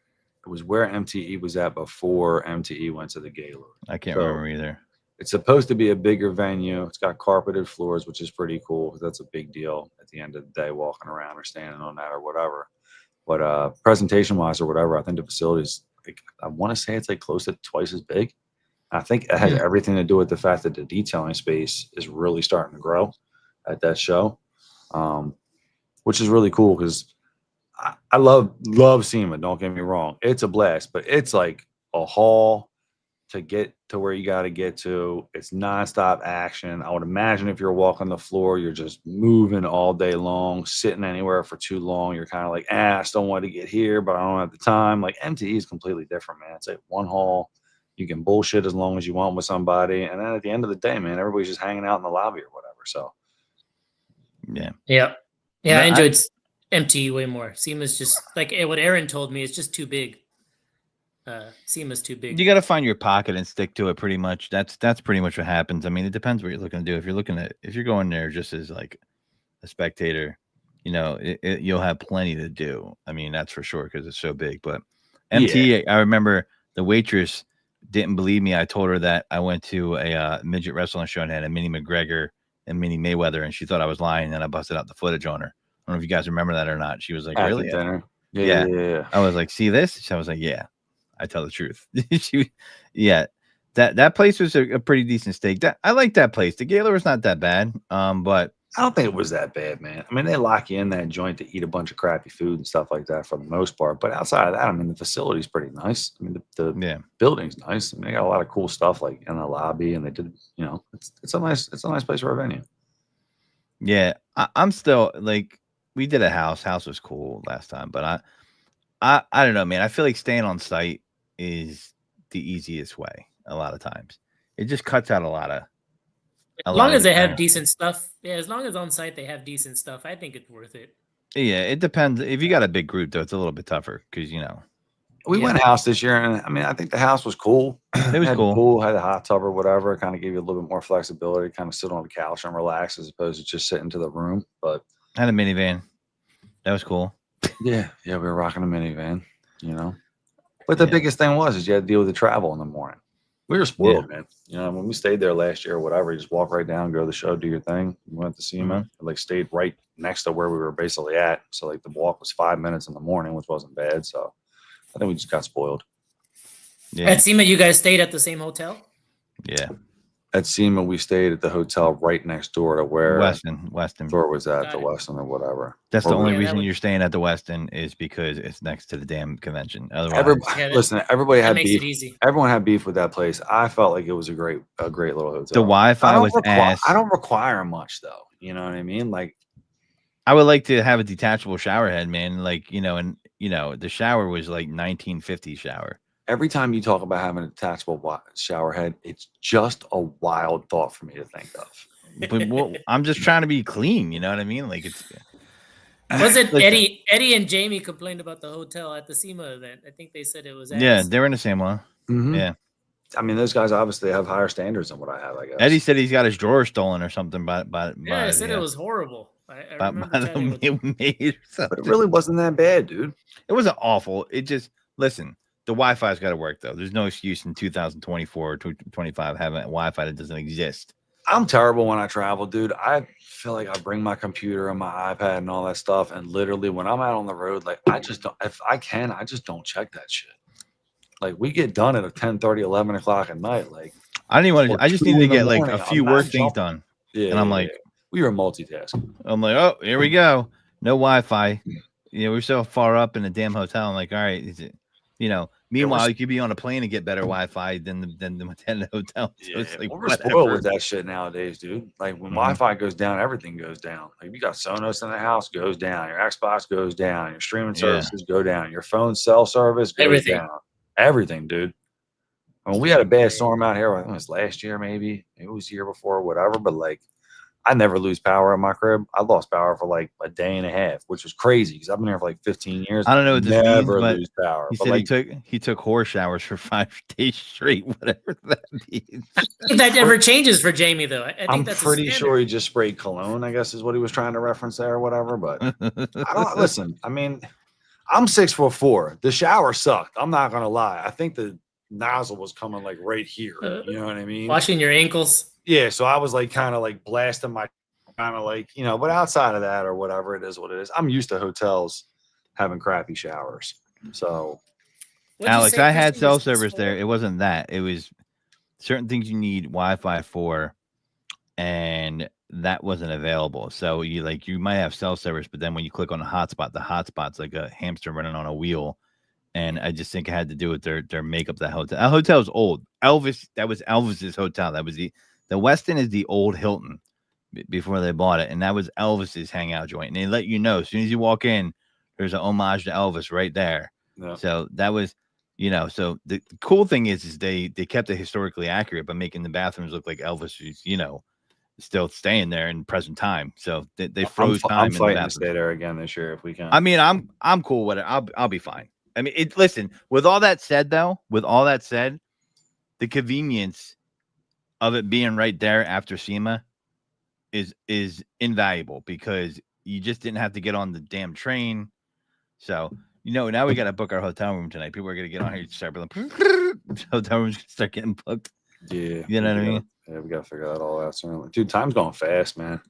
It was where MTE was at before MTE went to the Gaylord. I can't remember either. It's supposed to be a bigger venue. It's got carpeted floors, which is pretty cool because that's a big deal at the end of the day, walking around or standing on that or whatever. But presentation-wise or whatever, I think the facility's, I want to say it's like close to twice as big. I think it has everything to do with the fact that the detailing space is really starting to grow at that show, which is really cool because I love SEMA. Don't get me wrong. It's a blast, but it's like a haul to get to where you got to get to. It's nonstop action. I would imagine if you're walking the floor, you're just moving all day long, sitting anywhere for too long. You're kind of like, I still want to get here, but I don't have the time. Like MTE is completely different, man. It's like one haul. You can bullshit as long as you want with somebody. And then at the end of the day, man, everybody's just hanging out in the lobby or whatever. So, yeah. I enjoyed MTE way more. SEMA's just like what Aaron told me. It's just too big. SEMA's too big. You got to find your pocket and stick to it. Pretty much. That's pretty much what happens. I mean, it depends what you're looking to do. If you're going there just as like a spectator, you'll have plenty to do. I mean, that's for sure because it's so big. But MTE, I remember the waitress didn't believe me. I told her that I went to a midget wrestling show and had a Minnie McGregor and Minnie Mayweather, and she thought I was lying. And I busted out the footage on her. I don't know if you guys remember that or not. She was like, "Really?" Yeah. I was like, "See this?" I was like, "Yeah." I tell the truth. That place was a pretty decent steak. I like that place. The Gaylord was not that bad, but I don't think it was that bad, man. I mean, they lock you in that joint to eat a bunch of crappy food and stuff like that for the most part. But outside of that, I mean, the facility's pretty nice. I mean, the building's nice. I mean, they got a lot of cool stuff like in the lobby, and they did, it's a nice place for a venue. Yeah, I'm still like, we did a house. House was cool last time, but I don't know, man. I feel like staying on site is the easiest way. A lot of times, it just cuts out a lot of. As long as they have decent stuff, as long as on site they have decent stuff, I think it's worth it. Yeah, it depends. If you got a big group, though, it's a little bit tougher because we went house this year, and I mean, I think the house was cool. It was cool. Pool, had a hot tub or whatever. It kind of gave you a little bit more flexibility, kind of sit on the couch and relax as opposed to just sit into the room. But I had a minivan. That was cool. Yeah, we were rocking a minivan, But the biggest thing is you had to deal with the travel in the morning. We were spoiled, man. When we stayed there last year or whatever, you just walk right down, go to the show, do your thing. We went to SEMA, stayed right next to where we were basically at. So the walk was 5 minutes in the morning, which wasn't bad. So I think we just got spoiled. Yeah. At SEMA, you guys stayed at the same hotel? Yeah. At SEMA, we stayed at the hotel right next door to where Weston. Where was that? The Weston or whatever. That's the only reason you're staying at the Weston is because it's next to the damn convention. Otherwise, everybody had beef. It easy. Everyone had beef with that place. I felt like it was a great little hotel. The Wi-Fi was ass. I don't require much though. You know what I mean? Like, I would like to have a detachable shower head, man. Like, and the shower was like 1950s shower. every time you talk about having a detachable shower head, it's just a wild thought for me to think of. But I'm just trying to be clean. You know what I mean? Like it's. Was it Eddie and Jamie complained about the hotel at the SEMA event? I think they said it was. Yeah, they were in the same one. Mm-hmm. Yeah. I mean, those guys obviously have higher standards than what I have, I guess. Eddie said he's got his drawer stolen or something. I said it was horrible. I remember chatting with him. But it really wasn't that bad, dude. It wasn't awful. It just, listen, the Wi-Fi's got to work, though. There's no excuse in 2024 or 2025 having Wi-Fi that doesn't exist. I'm terrible when I travel, dude. I feel like I bring my computer and my iPad and all that stuff. And literally when I'm out on the road, like I just don't, if I can, I just don't check that shit. Like we get done at 10:30, 11 o'clock at night. Like I didn't want to, I just needed to get like a few work things done. Yeah. And I'm like, we were multitasking. I'm like, oh, here we go. No Wi-Fi. You know, we're so far up in the damn hotel. I'm like, all right, is it, you know, meanwhile, you could be on a plane and get better Wi-Fi than the hotel. So yeah, it's like, we're spoiled with that shit nowadays, dude. Like when Wi-Fi goes down, everything goes down. Like if you got Sonos in the house, goes down. Your Xbox goes down. Your streaming services go down. Your phone cell service goes down. Everything, dude. I mean, we had a bad storm out here. I think it was last year, maybe it was the year before, whatever. But like, I never lose power in my crib. I lost power for like a day and a half, which was crazy because I've been here for like 15 years. I don't know what this means, but lose power. He said like, he took horse showers for 5 days straight, whatever that means. That never changes for Jamie, though. I think I'm that's pretty sure he just sprayed cologne, I guess is what he was trying to reference there or whatever. But I don't listen. I mean, I'm 6'4". The shower sucked. I'm not gonna lie. I think the nozzle was coming like right here. You know what I mean? Washing your ankles. Yeah, so I was like kind of like blasting my kind of like, you know, but outside of that or whatever, it is what it is. I'm used to hotels having crappy showers. So Alex, I had cell service there. It wasn't that. It was certain things you need Wi-Fi for, and that wasn't available. So you might have cell service, but then when you click on the hotspot's like a hamster running on a wheel. And I just think it had to do with their makeup. That hotel's old. That was Elvis's hotel. That was the Westin is the old Hilton before they bought it, and that was Elvis's hangout joint. And they let you know as soon as you walk in, there's an homage to Elvis right there. Yeah. So that was, you know. So the cool thing is they kept it historically accurate by making the bathrooms look like Elvis is, you know, still staying there in present time. So they froze time. I'm fighting to stay there again this year if we can. I mean, I'm cool with it. I'll be fine. I mean, listen, with all that said, the convenience of it being right there after SEMA is invaluable because you just didn't have to get on the damn train. So, you know, now we got to book our hotel room tonight. People are going to get on here and start hotel rooms start getting booked. Yeah. You know what I mean? Yeah, we got to figure that all out soon. Dude, time's going fast, man.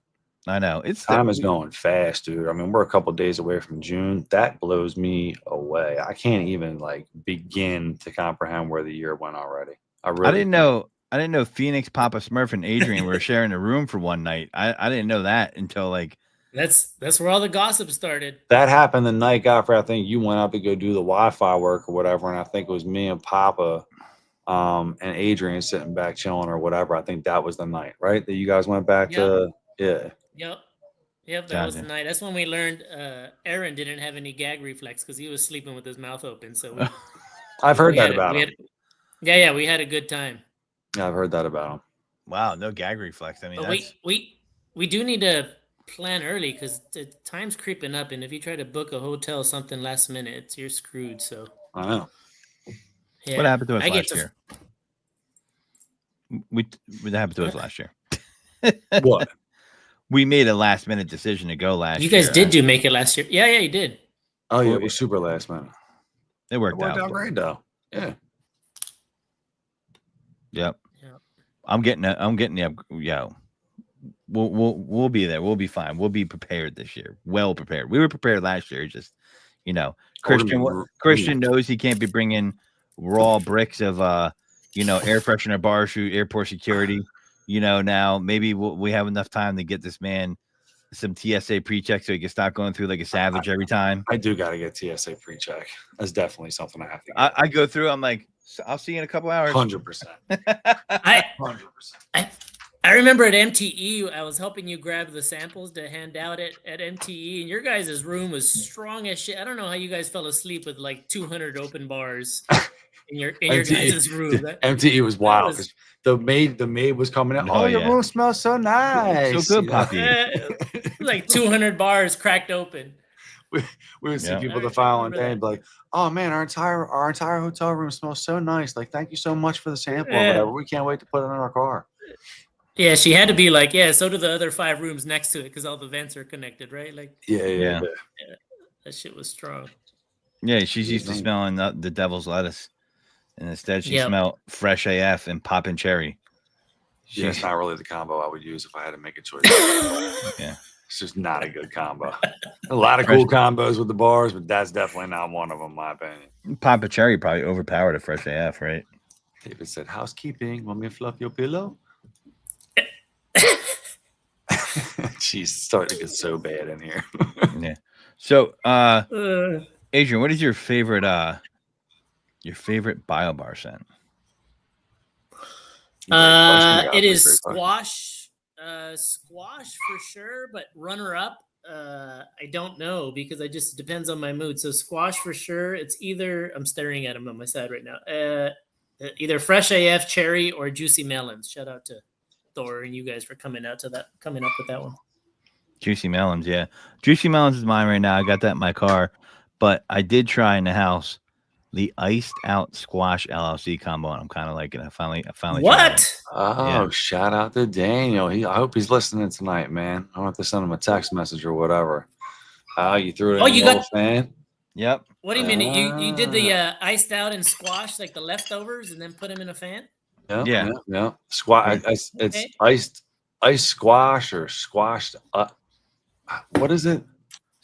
I know. Time is going fast, dude. I mean, we're a couple days away from June. That blows me away. I can't even like begin to comprehend where the year went already. I didn't know Phoenix, Papa Smurf, and Adrian were sharing a room for one night. I didn't know that until like that's where all the gossip started. That happened the night after I think you went up to go do the Wi-Fi work or whatever, and I think it was me and Papa and Adrian sitting back chilling or whatever. I think that was the night, right? That you guys went back to Yep, that was the night. That's when we learned Aaron didn't have any gag reflex because he was sleeping with his mouth open. So I've heard that about him. We had a good time. Yeah, I've heard that about him. Wow, no gag reflex. I mean, but we do need to plan early because the time's creeping up, and if you try to book a hotel something last minute, you're screwed. So I know. Yeah, what happened to us last year? What happened to us last year? What? We made a last minute decision to go last year. You guys did make it last year. Yeah, you did. Oh, yeah, it was super last minute. It worked out great, though. Yeah. Yep. I'm getting the we'll be there. We'll be fine. We'll be prepared this year. Well prepared. We were prepared last year. Just, you know, Christian knows he can't be bringing raw bricks of air freshener, bar shoot, airport security. You know, now maybe we have enough time to get this man some TSA pre-check so he can stop going through like a savage every time. I do got to get TSA pre-check. That's definitely something I have to get. I go through. I'm like, I'll see you in a couple hours. 100%. 100%. I remember at MTE, I was helping you grab the samples to hand out at MTE, and your guys' room was strong as shit. I don't know how you guys fell asleep with like 200 open bars. in your guys' room. MTE was wild because the maid was coming out. Oh, your room smells so nice. So good, Poppy. Like 200 bars cracked open. We would see people the following day and be like, "Oh man, our entire hotel room smells so nice. Like, thank you so much for the sample or whatever. We can't wait to put it in our car." Yeah, she had to be like, yeah. So do the other 5 rooms next to it because all the vents are connected, right? Like, yeah. That shit was strong. Yeah, she's used to smelling the devil's lettuce, and instead she smelled fresh AF and poppin' cherry. Yeah, it's not really the combo I would use if I had to make a choice. Yeah. It's just not a good combo. A lot of cool combos with the bars, but that's definitely not one of them, in my opinion. Papa Cherry probably overpowered a fresh AF, right? David said, "Housekeeping, want me to fluff your pillow?" She's starting to get so bad in here. Yeah. So, Adrian, what is your favorite BioBar scent? It is squash. Squash for sure, but runner up, I don't know because it just depends on my mood. So squash for sure. It's either I'm staring at him on my side right now. Either fresh AF cherry or juicy melons. Shout out to Thor and you guys for coming up with that one. Juicy melons, yeah. Juicy melons is mine right now. I got that in my car, but I did try in the house the iced out squash LLC combo, and I'm kind of liking it. I finally. What? Shout out to Daniel. I hope he's listening tonight, man. I don't have to send him a text message or whatever. You threw it in the fan? Yep. What do you mean? You did the iced out and squash, like the leftovers, and then put them in a fan? Yeah. Squash. It's iced squash or squashed. What is it?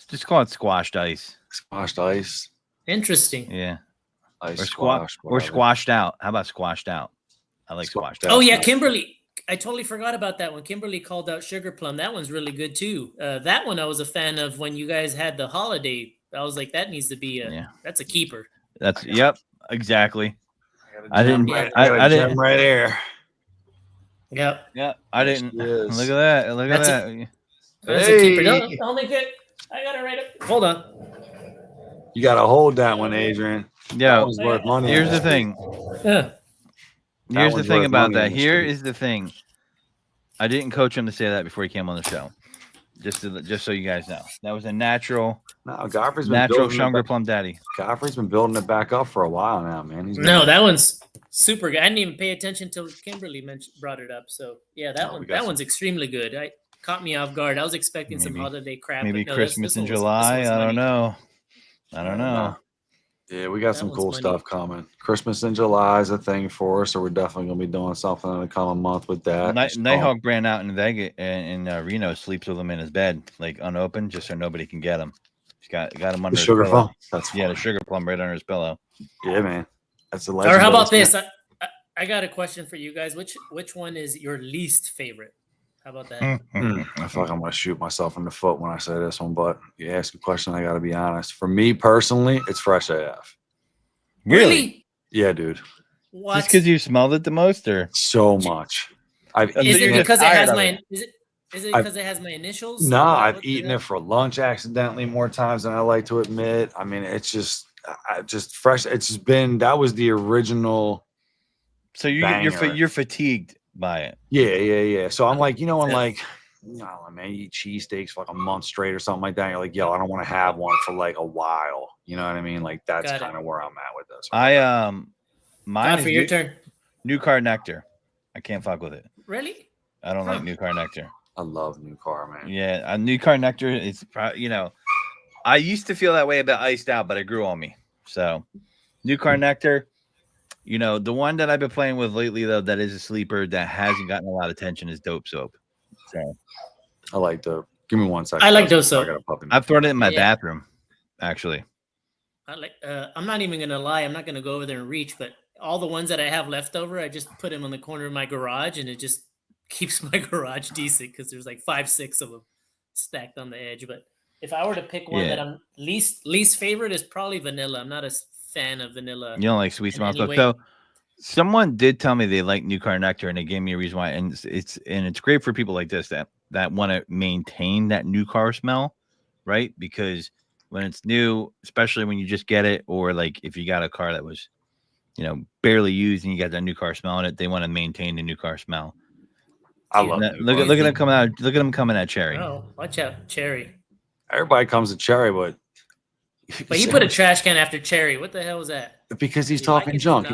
Just call it squashed ice. Squashed ice. Interesting. Yeah. Ice or squashed out. How about squashed out? I like squashed out. Oh yeah, Kimberly. I totally forgot about that one. Kimberly called out Sugar Plum. That one's really good too. That one I was a fan of when you guys had the holiday. I was like, that needs to be that's a keeper. Exactly. I didn't right here. Yep. Yeah, I didn't. Look at that. Look at that. That's a keeper. Don't make it. I got it right up. Hold on. You got to hold that one, Adrian. Yeah. That one's worth money. Here's the thing. Yeah. Here's the thing about that. Here is the thing. I didn't coach him to say that before he came on the show. Just so you guys know, that was a natural. No, Godfrey's been natural Sugar Plum Daddy. Godfrey's been building it back up for a while now, man. That one's super good. I didn't even pay attention till Kimberly brought it up. So yeah, that one's extremely good. Caught me off guard. I was expecting some holiday crap. Maybe Christmas in July. I don't know. Yeah, we got some cool stuff coming. Christmas in July is a thing for us, so we're definitely gonna be doing something in the coming month with that. Nighthawk brand out in Vegas and in Reno sleeps with him in his bed, like unopened, just so nobody can get him. He's got him under the sugar plum. The sugar plum right under his pillow. Yeah, man, that's the. Or how about this? I got a question for you guys. Which one is your least favorite? How about that? I feel like I'm going to shoot myself in the foot when I say this one, but you ask a question, I got to be honest. For me personally, it's fresh AF. Really? Yeah, dude. What? Just because you smelled it the most, or so much? Is it because it has my? Is it because it has my initials? No, I've eaten it for lunch accidentally more times than I like to admit. I mean, it's just fresh. It's just been that was the original. So you're fatigued by it. Yeah. So I'm like, man, you eat cheesesteaks for like a month straight or something like that. You're like, I don't want to have one for like a while. You know what I mean? Like that's kind of where I'm at with this. Mine is your turn. New Car Nectar. I can't fuck with it. Really? I don't like New Car Nectar. I love New Car, man. Yeah, New Car Nectar. It's I used to feel that way about Iced Out, but it grew on me. So, New Car Nectar. The one that I've been playing with lately, though, that is a sleeper that hasn't gotten a lot of attention is Dope Soap. So, I like Dope. Give me 1 second. I like Dope Soap. I've thrown it in my bathroom, actually. I'm not even gonna lie. I'm not gonna go over there and reach, but all the ones that I have left over, I just put them on the corner of my garage, and it just keeps my garage decent because there's like 5-6 of them stacked on the edge. But if I were to pick one that I'm least favorite is probably vanilla. I'm not a fan of vanilla. You don't like sweet smell stuff. So someone did tell me they like New Car Nectar, and they gave me a reason why. And it's great for people like this that want to maintain that new car smell, right? Because when it's new, especially when you just get it, or like if you got a car that was barely used, and you got that new car smell in it. They want to maintain the new car smell. I love that. Look at them coming out. Look at them coming at Cherry. Oh, watch out, Cherry. Everybody comes to Cherry, but he put a trash can after Cherry. What the hell was that? Because he's talking junk.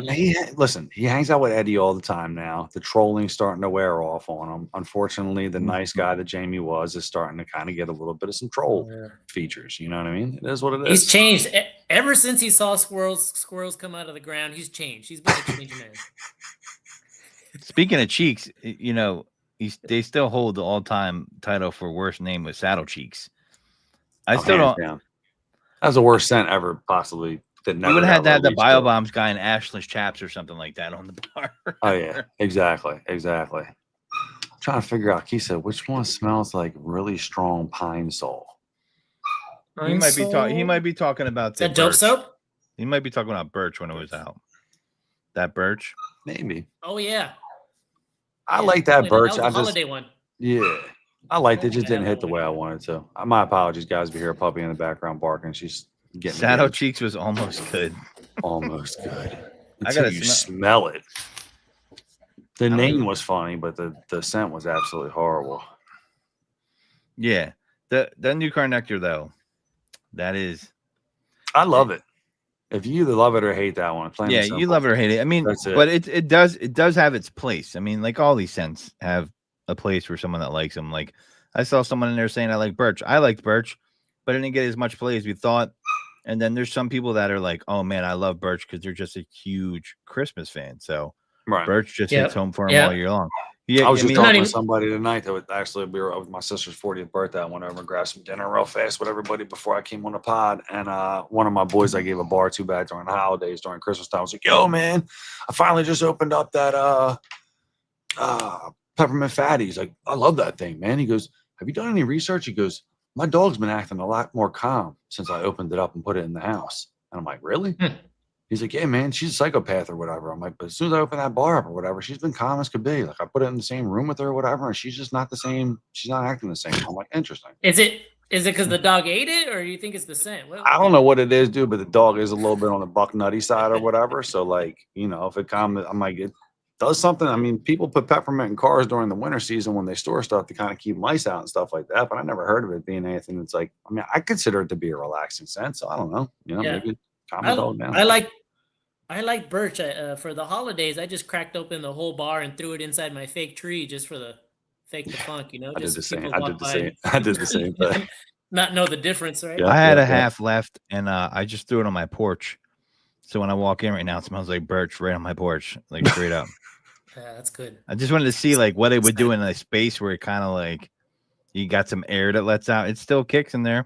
Listen, he hangs out with Eddie all the time now. The trolling's starting to wear off on him. Unfortunately, the nice guy that Jamie was is starting to kind of get a little bit of some troll features. You know what I mean? It is what it is. He's changed ever since he saw squirrels come out of the ground. He's changed. He's been a changed man. Speaking of Cheeks, they still hold the all-time title for worst name with Saddle Cheeks. I still don't. Down. That was the worst scent ever, possibly. You would have had to have the Biobombs guy in ashless chaps or something like that on the bar. Oh yeah, exactly. I'm trying to figure out. He said, which one smells like really strong pine sol? He might be talking about that dope soap. He might be talking about birch when it was out. That birch, maybe. Oh yeah, I like that birch. That was the holiday one. Yeah, I liked it. Just didn't hit the way I wanted to. My apologies, guys. We hear a puppy in the background barking. She's getting Saddle Cheeks was almost good. Almost good. I gotta smell it. The name was funny, but the scent was absolutely horrible. Yeah, the new car nectar though, that is. I love it. If you either love it or hate that one, yeah, you love it or hate it. I mean, but it does have its place. I mean, like all these scents have a place for someone that likes them. Like I saw someone in there saying I like birch. I liked birch, but it didn't get as much play as we thought. And then there's some people that are like, oh man, I love birch because they're just a huge Christmas fan. So birch just hits home for them all year long. Yeah, I was just talking to somebody tonight that would actually be with my sister's 40th birthday. I went over and grabbed some dinner real fast with everybody before I came on the pod. And one of my boys I gave a bar to back during the holidays, during Christmas time, was like, yo, man, I finally just opened up that peppermint fatty. He's like, I love that thing, man. He goes, have you done any research? He goes, my dog's been acting a lot more calm since I opened it up and put it in the house. And I'm like, really? He's like, yeah, man, she's a psychopath or whatever. I'm like, but as soon as I open that bar up or whatever, she's been calm as could be. Like I put it in the same room with her or whatever, and she's just not the same. She's not acting the same. I'm like, interesting. Is it because the dog ate it, or do you think it's the scent? I don't know what it is, dude, but the dog is a little bit on the buck nutty side or whatever. So like, if it comes, I'm like, it does something. I mean, people put peppermint in cars during the winter season when they store stuff to kind of keep mice out and stuff like that. But I never heard of it being anything that's like, I mean, I consider it to be a relaxing scent. So I don't know, maybe calm the dog down. I like birch. For the holidays, I just cracked open the whole bar and threw it inside my fake tree just for the funk, I did the same. I did the same thing. Not know the difference, right? Yeah, I had a half left, and I just threw it on my porch. So when I walk in right now, it smells like birch right on my porch, like straight up. Yeah, that's good. I just wanted to see like what it would do in a space where it kind of like you got some air that lets out. It still kicks in there.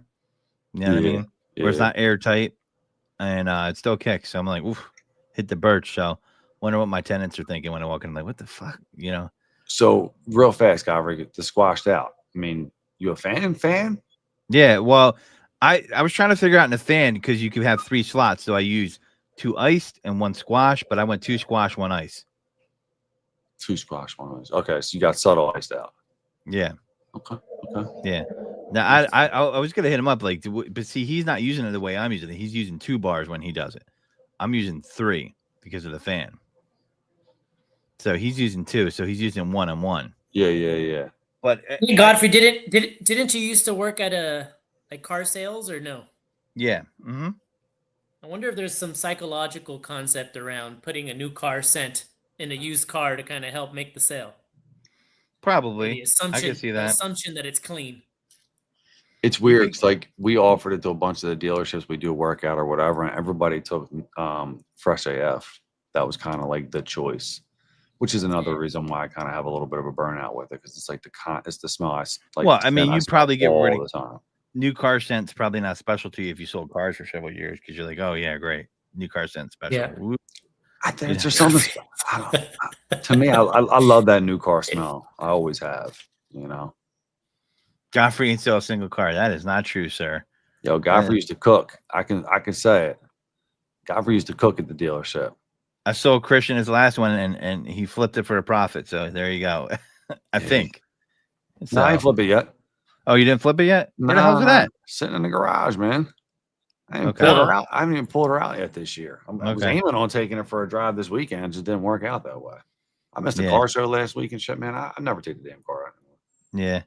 You know what I mean? Where it's not airtight, and it still kicks. So I'm like, oof. Hit the birch. So wonder what my tenants are thinking when I walk in. I'm like, what the fuck? So real fast, Godfrey, the squashed out. I mean, you a fan? Yeah. Well, I was trying to figure out in a fan because you could have 3 slots. So I use 2 iced and 1 squash, but I went 2 squash, 1 ice. 2 squash, 1 ice. Okay. So you got subtle iced out. Yeah. Okay. Yeah. Now I was going to hit him up but see, he's not using it the way I'm using it. He's using 2 bars when he does it. I'm using 3 because of the fan. So he's using 2. So he's using 1 and 1. Yeah. But Godfrey, didn't you used to work at car sales or no? Yeah. Mm-hmm. I wonder if there's some psychological concept around putting a new car scent in a used car to kind of help make the sale. Probably. I can see that. The assumption that it's clean. It's weird. It's like we offered it to a bunch of the dealerships we do a workout or whatever, and everybody took Fresh AF. That was kind of like the choice, which is another reason why I kind of have a little bit of a burnout with it because it's like it's the smell I like. Well, I mean, you probably get rid of the time. New car scent's probably not special to you if you sold cars for several years because you're like, oh yeah, great, new car scent special. Yeah. I think it's just something. To me, I love that new car smell. I always have, Godfrey ain't sell a single car. That is not true, sir. Yo, Godfrey used to cook. I can say it. Godfrey used to cook at the dealership. I sold Christian his last one, and he flipped it for a profit. So there you go. I think. No, I ain't flip it yet. Oh, you didn't flip it yet? Where the hell's it at? Sitting in the garage, man. I haven't pulled her out. I haven't even pulled her out yet this year. I was aiming on taking her for a drive this weekend. It just didn't work out that way. I missed the car show last week and shit, man. I never take the damn car out anymore. Yeah.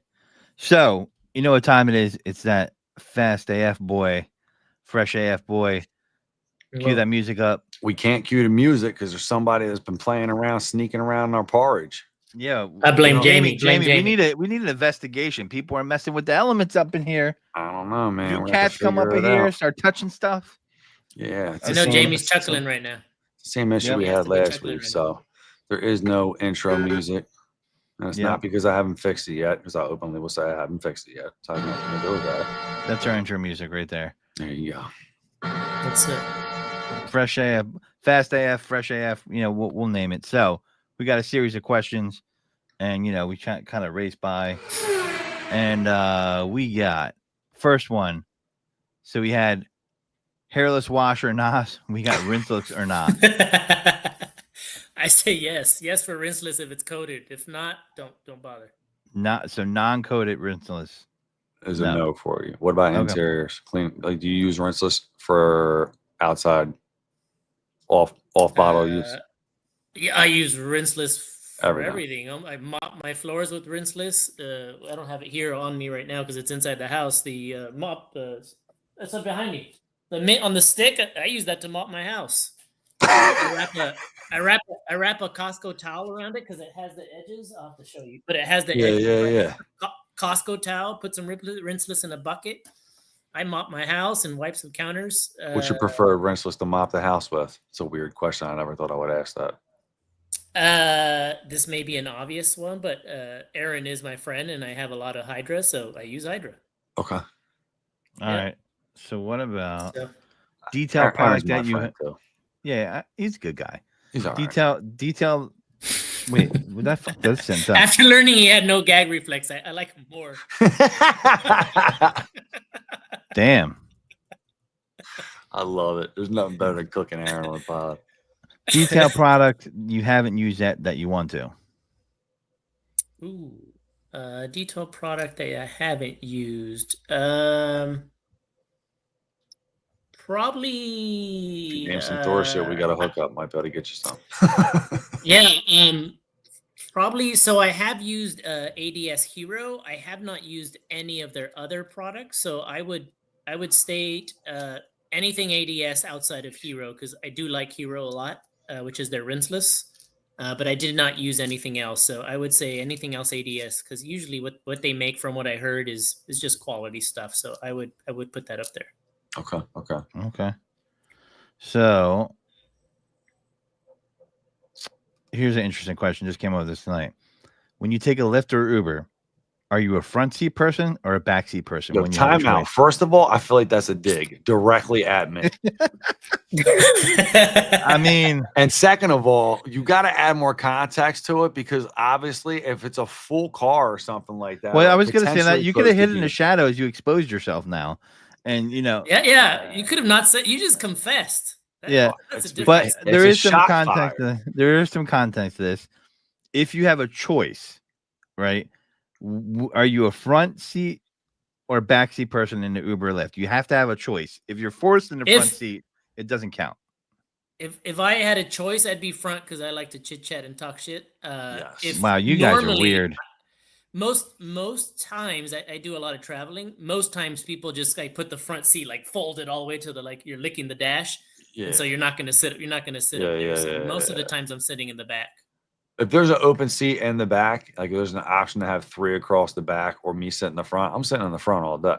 So, you know what time it is? It's that fast AF boy, fresh AF boy. Cue that music up. We can't cue the music because there's somebody that's been playing around, sneaking around in our porridge. Yeah, I blame Jamie. Jamie, we need an investigation. People are messing with the elements up in here. I don't know, man. Do cats come up in here, start touching stuff? Yeah, I know Jamie's chuckling right now. Same issue we had last week. So there is no intro music. And it's not because I haven't fixed it yet, because I openly will say I haven't fixed it yet. So I have nothing to do with that. That's our intro music right there. There you go. That's it. Fresh AF, fast AF, fresh AF. You know, we'll name it. So we got a series of questions, and you know, we kind of race by, and we got first one. So we had hairless wash or not. We got rinseless or not. I say yes for rinseless if it's coated. If not, don't bother. Not so non-coated rinseless is a no for you. What about interiors? Clean? Like, do you use rinseless for outside off bottle use? Yeah, I use rinseless for everything. I mop my floors with rinseless. I don't have it here on me right now because it's inside the house. The mop, that's up behind me. The mitt on the stick, I use that to mop my house. I wrap a Costco towel around it because it has the edges. I'll have to show you, but it has the edges. Costco towel. Put some rinseless in a bucket. I mop my house and wipe some counters. What's your preferred rinseless to mop the house with? It's a weird question. I never thought I would ask that. This may be an obvious one, but Aaron is my friend, and I have a lot of Hydra, so I use Hydra. Okay. All right. So what about detail product that you? Yeah, he's a good guy. He's all detail. Wait, would that fuck those sense up? After learning he had no gag reflex, I like him more. Damn. I love it. There's nothing better than cooking Aaron on a pod. Detail product you haven't used yet that you want to. Ooh, detail product that I haven't used. Probably. Name some Thor shit. We got to hook up. Might be able to get you some. Yeah. Probably. So I have used ADS Hero. I have not used any of their other products. So I would state anything ADS outside of Hero because I do like Hero a lot, which is their rinseless. But I did not use anything else. So I would say anything else ADS because usually what they make, from what I heard, is just quality stuff. So I would put that up there. Okay. So here's an interesting question. Just came up with this tonight. When you take a Lyft or Uber, are you a front seat person or a back seat person? Yo, time out. First of all, I feel like that's a dig directly at me. I mean, and second of all, you got to add more context to it because obviously, if it's a full car or something like that. Well, I was going to say that you could have hid in the shadows. You exposed yourself now. And you know, yeah, you could have not said. You just confessed. But there is some context. There is some context to this. If you have a choice, right? Are you a front seat or back seat person in the Uber or Lyft? You have to have a choice. If you're forced in the front seat, it doesn't count. If I had a choice, I'd be front because I like to chit chat and talk shit. Yes. Wow, you guys are weird. Most times I do a lot of traveling. Most times people just like put the front seat like folded all the way to the like you're licking the dash. Yeah. And so you're not gonna sit. You're not gonna sit up there. So most of the times I'm sitting in the back. If there's an open seat in the back, like there's an option to have 3 across the back or me sitting in the front, I'm sitting in the front all day.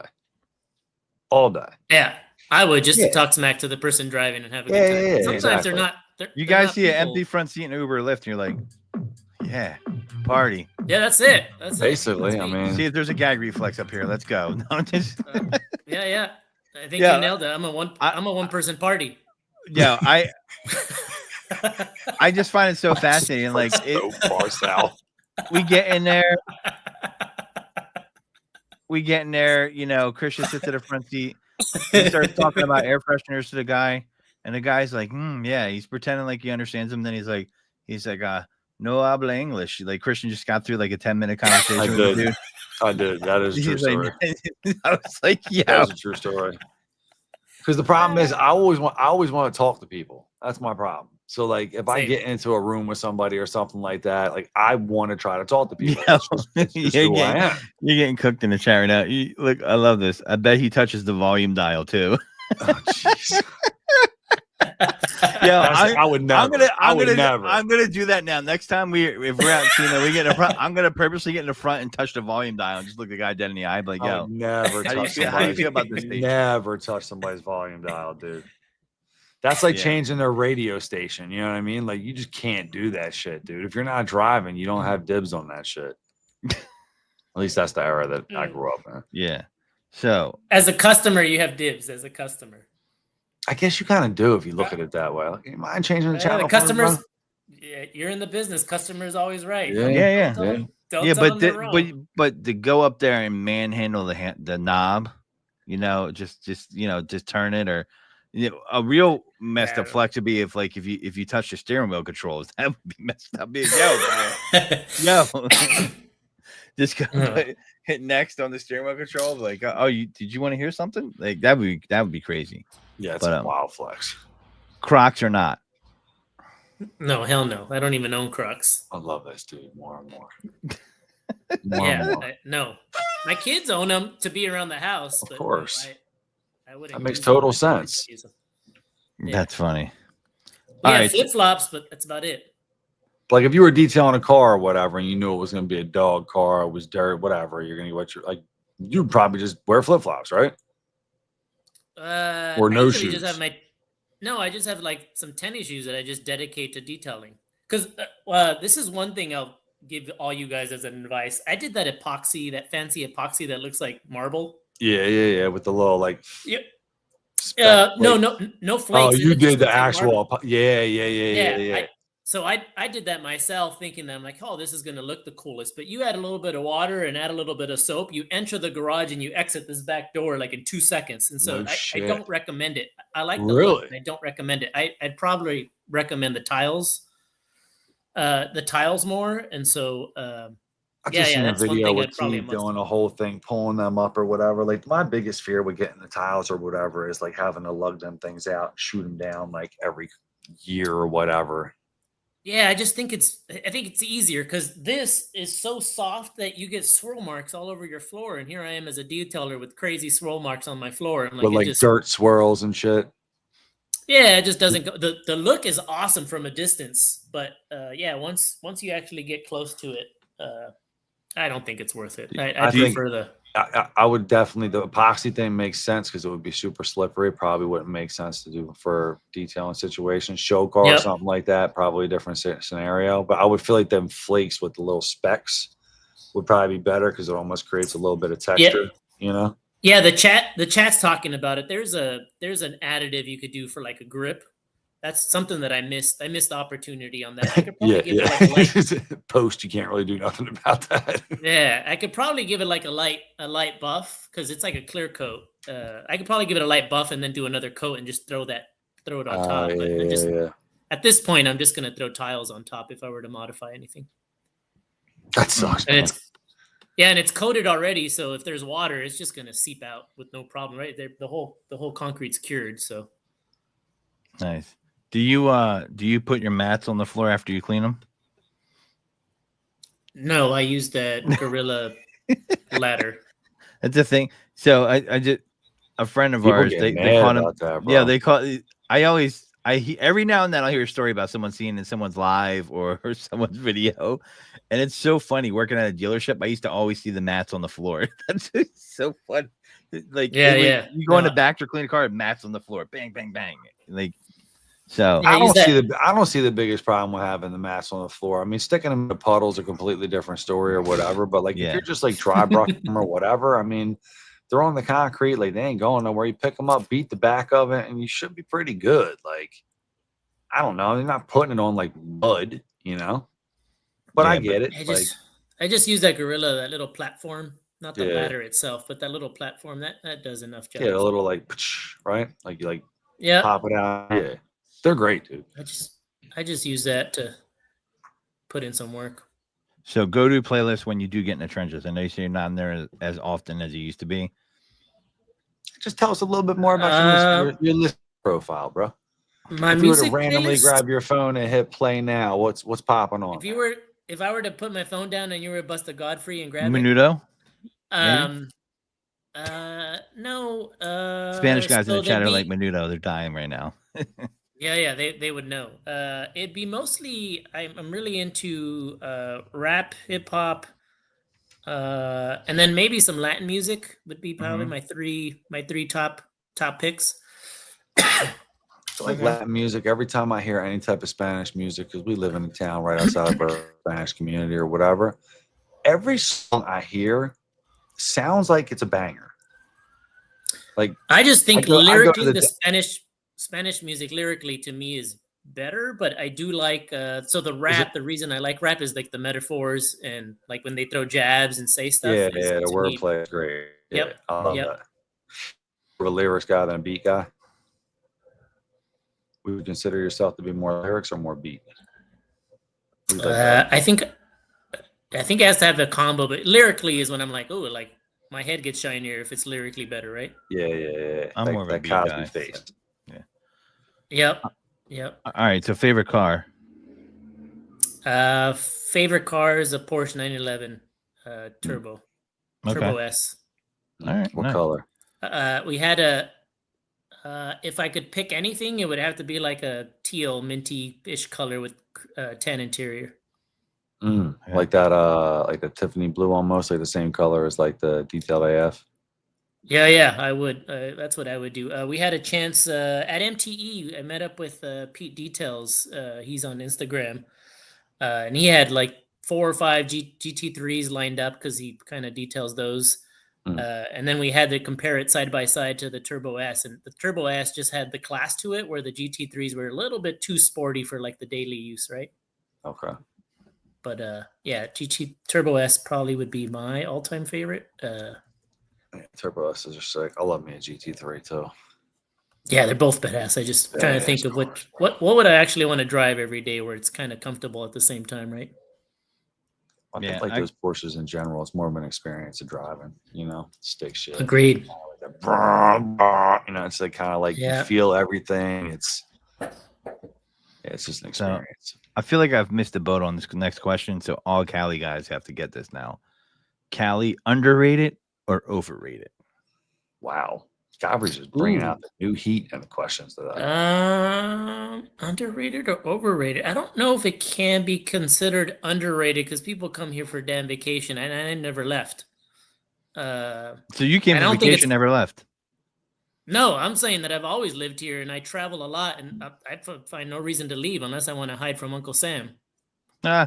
All day. Yeah, I would just to talk smack to the person driving and have a good time. Yeah, sometimes they're not. You guys see an empty front seat in Uber or Lyft, and you're like, yeah, party. Yeah, that's it. That's basically. That's I mean, see if there's a gag reflex up here. Let's go. No, just yeah. I think you nailed it. I'm a one person party. Yeah, I just find it so fascinating. Like so far south. We get in there. You know, Christian sits at the front seat. He starts talking about air fresheners to the guy, and the guy's like, yeah, he's pretending like he understands him. Then he's like, no habla English. Like Christian just got through like a 10-minute conversation with the dude. I did. That is a true story. I was like, yeah, that was a true story. Because the problem is, I always want to talk to people. That's my problem. So like, if I Same. get into a room with somebody or something like that, like I want to try to talk to people. Yo, It's just who I am. You're getting cooked in the chat right now. Look, I love this. I bet he touches the volume dial too. Oh jeez. Yeah, I would never. I'm gonna do that now. Next time if we're out, we get in the front. I'm gonna purposely get in the front and touch the volume dial and just look the guy dead in the eye, like, yo, never. How do you feel about this station? Never touch somebody's volume dial, dude. That's like changing their radio station. You know what I mean? Like you just can't do that shit, dude. If you're not driving, you don't have dibs on that shit. At least that's the era that I grew up in. Yeah. So as a customer, you have dibs. As a customer, I guess you kind of do if you look at it that way. Like, you mind changing the channel? The customers, you're in the business. Customer's always right. Yeah. But to go up there and manhandle the knob, just turn it, or a real messed up flex would be if you touch the steering wheel controls, that would be messed up. Yo, just hit next on the steering wheel control. Like, did you want to hear something? Like that would be crazy. Yeah, it's a wild flex. Crocs or not? No, hell no. I don't even own Crocs. I love this dude more and more. No, my kids own them to be around the house. Of course. I wouldn't. That makes total sense. Yeah. That's funny. Flip flops, but that's about it. Like if you were detailing a car or whatever, and you knew it was going to be a dog car, it was dirt, whatever, you're going to you'd probably just wear flip flops, right? Or no shoes. I just have like some tennis shoes that I just dedicate to detailing. Because this is one thing I'll give all you guys as an advice. I did that epoxy, that fancy epoxy that looks like marble. Yeah. With the little no flakes. Oh, you did the actual. Yeah. So I did that myself, thinking that I'm like, oh, this is going to look the coolest. But you add a little bit of water and add a little bit of soap. You enter the garage and you exit this back door like in 2 seconds. And so I don't recommend it. I like the look, and I don't recommend it. I'd probably recommend the tiles more. And so I just seen a video with Keith doing a whole thing, pulling them up or whatever. Like my biggest fear with getting the tiles or whatever is like having to lug them things out, shoot them down like every year or whatever. Yeah, I think it's easier because this is so soft that you get swirl marks all over your floor. And here I am as a detailer with crazy swirl marks on my floor. I'm like, with dirt swirls and shit. Yeah, it just doesn't go. The look is awesome from a distance, but once you actually get close to it, I don't think it's worth it. I prefer the. I would definitely, the epoxy thing makes sense because it would be super slippery. Probably wouldn't make sense to do for detailing situations. Show car or something like that, probably a different scenario. But I would feel like them flakes with the little specks would probably be better because it almost creates a little bit of texture, Yeah, the chat's talking about it. There's an additive you could do for like a grip. That's something that I missed. I missed the opportunity on that. I could probably give it like a light post. You can't really do nothing about that. Yeah, I could probably give it like a light buff because it's like a clear coat. I could probably give it a light buff and then do another coat and just throw it on top. At this point, I'm just gonna throw tiles on top if I were to modify anything. That sucks. And it's coated already, so if there's water, it's just gonna seep out with no problem, right? The whole concrete's cured, so. Nice. Do you put your mats on the floor after you clean them? No, I use that Gorilla ladder. That's the thing. So I just a friend of ours. They call him. That, they call. Every now and then I'll hear a story about someone seeing in someone's live or someone's video, and it's so funny. Working at a dealership, I used to always see the mats on the floor. That's so fun. Like you go in the back to clean a car, mats on the floor, bang, bang, bang. Like. So I don't see the biggest problem with having the mats on the floor. I mean, sticking them in puddles a completely different story or whatever. But like if you're just like dry brushing them or whatever, I mean, they're on the concrete, like they ain't going nowhere. You pick them up, beat the back of it, and you should be pretty good. Like, I don't know, they're not putting it on like mud, But I get it. I just use that Gorilla, that little platform, not the ladder itself, but that little platform that does enough job. Yeah, a little like right, like you pop it out. Yeah. They're great, dude. I just use that to put in some work. So go to playlist when you do get in the trenches. I know you say you're not in there as often as you used to be. Just tell us a little bit more about your list profile, bro. My if you were to music randomly playlist, grab your phone and hit play now, what's popping on? If I were to put my phone down and you were Busta Godfrey and grab Menudo? it, no. Spanish guys in the chat are like Menudo. They're dying right now. Yeah, they would know. It'd be mostly I'm really into rap, hip hop, and then maybe some Latin music would be probably my three top picks. So like Latin music, every time I hear any type of Spanish music, because we live in a town right outside of our Spanish community or whatever, every song I hear sounds like it's a banger. Like I just think lyrically, the Spanish music lyrically to me is better, but I do like so the rap. The reason I like rap is like the metaphors and like when they throw jabs and say stuff. Yeah, the wordplay is great. Yep. Yeah, I love that. You're a lyrics guy than a beat guy. Would you consider yourself to be more lyrics or more beat? I think it has to have a combo, but lyrically is when I'm like, oh, like my head gets shinier if it's lyrically better, right? Yeah. I'm more of a beat Cosby guy. face. Yeah. Yep. All right. So favorite car. Favorite car is a Porsche 911 Turbo. Okay. Turbo S. All right. What color? We had if I could pick anything, it would have to be like a teal minty-ish color with tan interior. Like that, like the Tiffany blue, almost like the same color as like the detailed AF. Yeah, I would. That's what I would do. We had a chance at MTE. I met up with Pete Details. He's on Instagram, and he had like 4 or 5 GT3s lined up because he kind of details those. And then we had to compare it side by side to the Turbo S, and the Turbo S just had the class to it, where the GT3s were a little bit too sporty for like the daily use, right? Okay. But yeah, GT Turbo S probably would be my all-time favorite. Turbo S's are sick. I love me a GT3 too. Yeah, they're both badass. I just trying to think of what would I actually want to drive every day where it's kind of comfortable at the same time, right? I think like those Porsches in general, it's more of an experience of driving, stick shit. Agreed. It's like kind of like you feel everything. It's just an experience. So, I feel like I've missed a boat on this next question, so all Cali guys have to get this now. Cali, underrated or overrated? Wow. Gabby's just bringing out the new heat and the questions to that. Underrated or overrated? I don't know if it can be considered underrated because people come here for damn vacation, and I never left. So you came for vacation, never left? No, I'm saying that I've always lived here, and I travel a lot, and I find no reason to leave unless I want to hide from Uncle Sam. Yeah,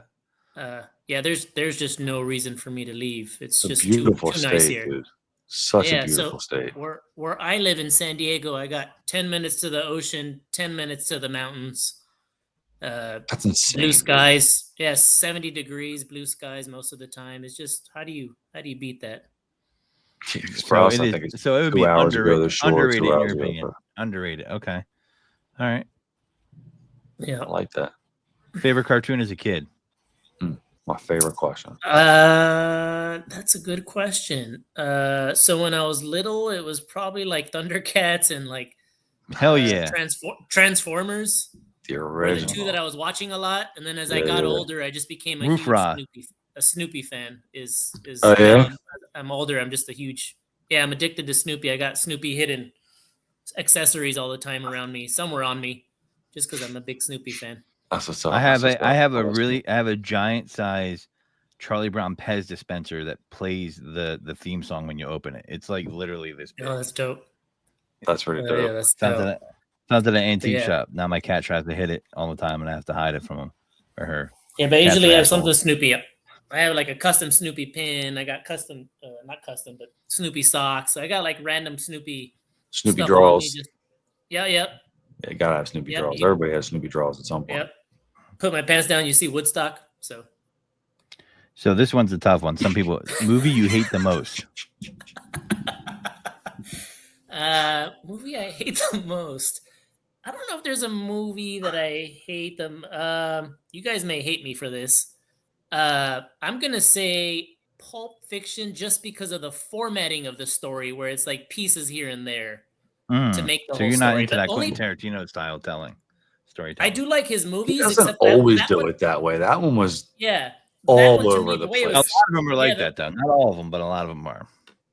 there's just no reason for me to leave. It's just too nice here. Dude. Such a beautiful state. Where I live in San Diego, I got 10 minutes to the ocean, 10 minutes to the mountains. That's insane. Blue skies. Dude. Yes, 70 degrees, blue skies most of the time. It's just how do you beat that? So it would be underrated in your opinion. Underrated. Okay. All right. Yeah. I like that. Favorite cartoon as a kid? My favorite question. That's a good question. So when I was little, it was probably like Thundercats and like hell yeah, Transformers. The original. The two that I was watching a lot, and then as I got older, I just became a Snoopy fan. I'm older. I'm just a huge. Yeah, I'm addicted to Snoopy. I got Snoopy hidden accessories all the time around me, somewhere on me, just because I'm a big Snoopy fan. I have a giant size Charlie Brown Pez dispenser that plays the theme song when you open it. It's like literally this big. Oh, that's dope. That's pretty dope. Yeah, that's dope. Sounds at an antique shop. Now my cat tries to hit it all the time, and I have to hide it from him or her. Yeah, but usually I have something Snoopy. I have like a custom Snoopy pin. I got custom, not custom, but Snoopy socks. I got like random Snoopy draws. Yeah, you gotta have Snoopy draws. Everybody has Snoopy draws at some point. Yep. Put my pants down, you see Woodstock. So this one's a tough one. Some people movie you hate the most. Movie I hate the most. I don't know if there's a movie that I hate them. You guys may hate me for this. I'm gonna say Pulp Fiction just because of the formatting of the story, where it's like pieces here and there to make the so whole you're not story. into The that only Quentin Tarantino style storytelling. I do like his He movies, doesn't except that always that do one, it that way. That one was yeah, that all one to over me, the the way it A lot was, place. of them are like that, though. Not all of them, but a lot of them are.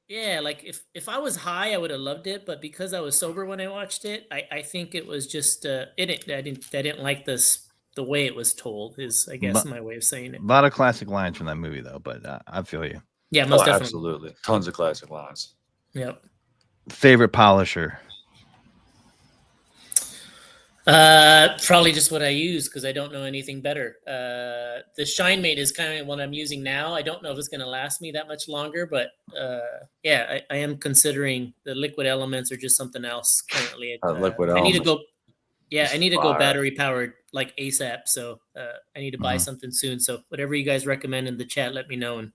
yeah, like if I was high, I would have loved it, but because I was sober when I watched it, I think it was just I didn't like the way it was told. Is I guess But my way of saying a it. lot of classic lines from that movie, though. But I feel you. Yeah, Oh, most definitely. absolutely. Tons of classic lines. Yep. Favorite polisher? Probably just what I use because I don't know anything better. The Shine Mate is kind of what I'm using now. I don't know if it's going to last me that much longer, but yeah, I am considering the Liquid Elements or just something else currently. Liquid I need to Elements. go. Yeah, I need to go Fire. battery powered like ASAP. So I need to buy Mhm. something soon. So whatever you guys recommend in the chat, let me know and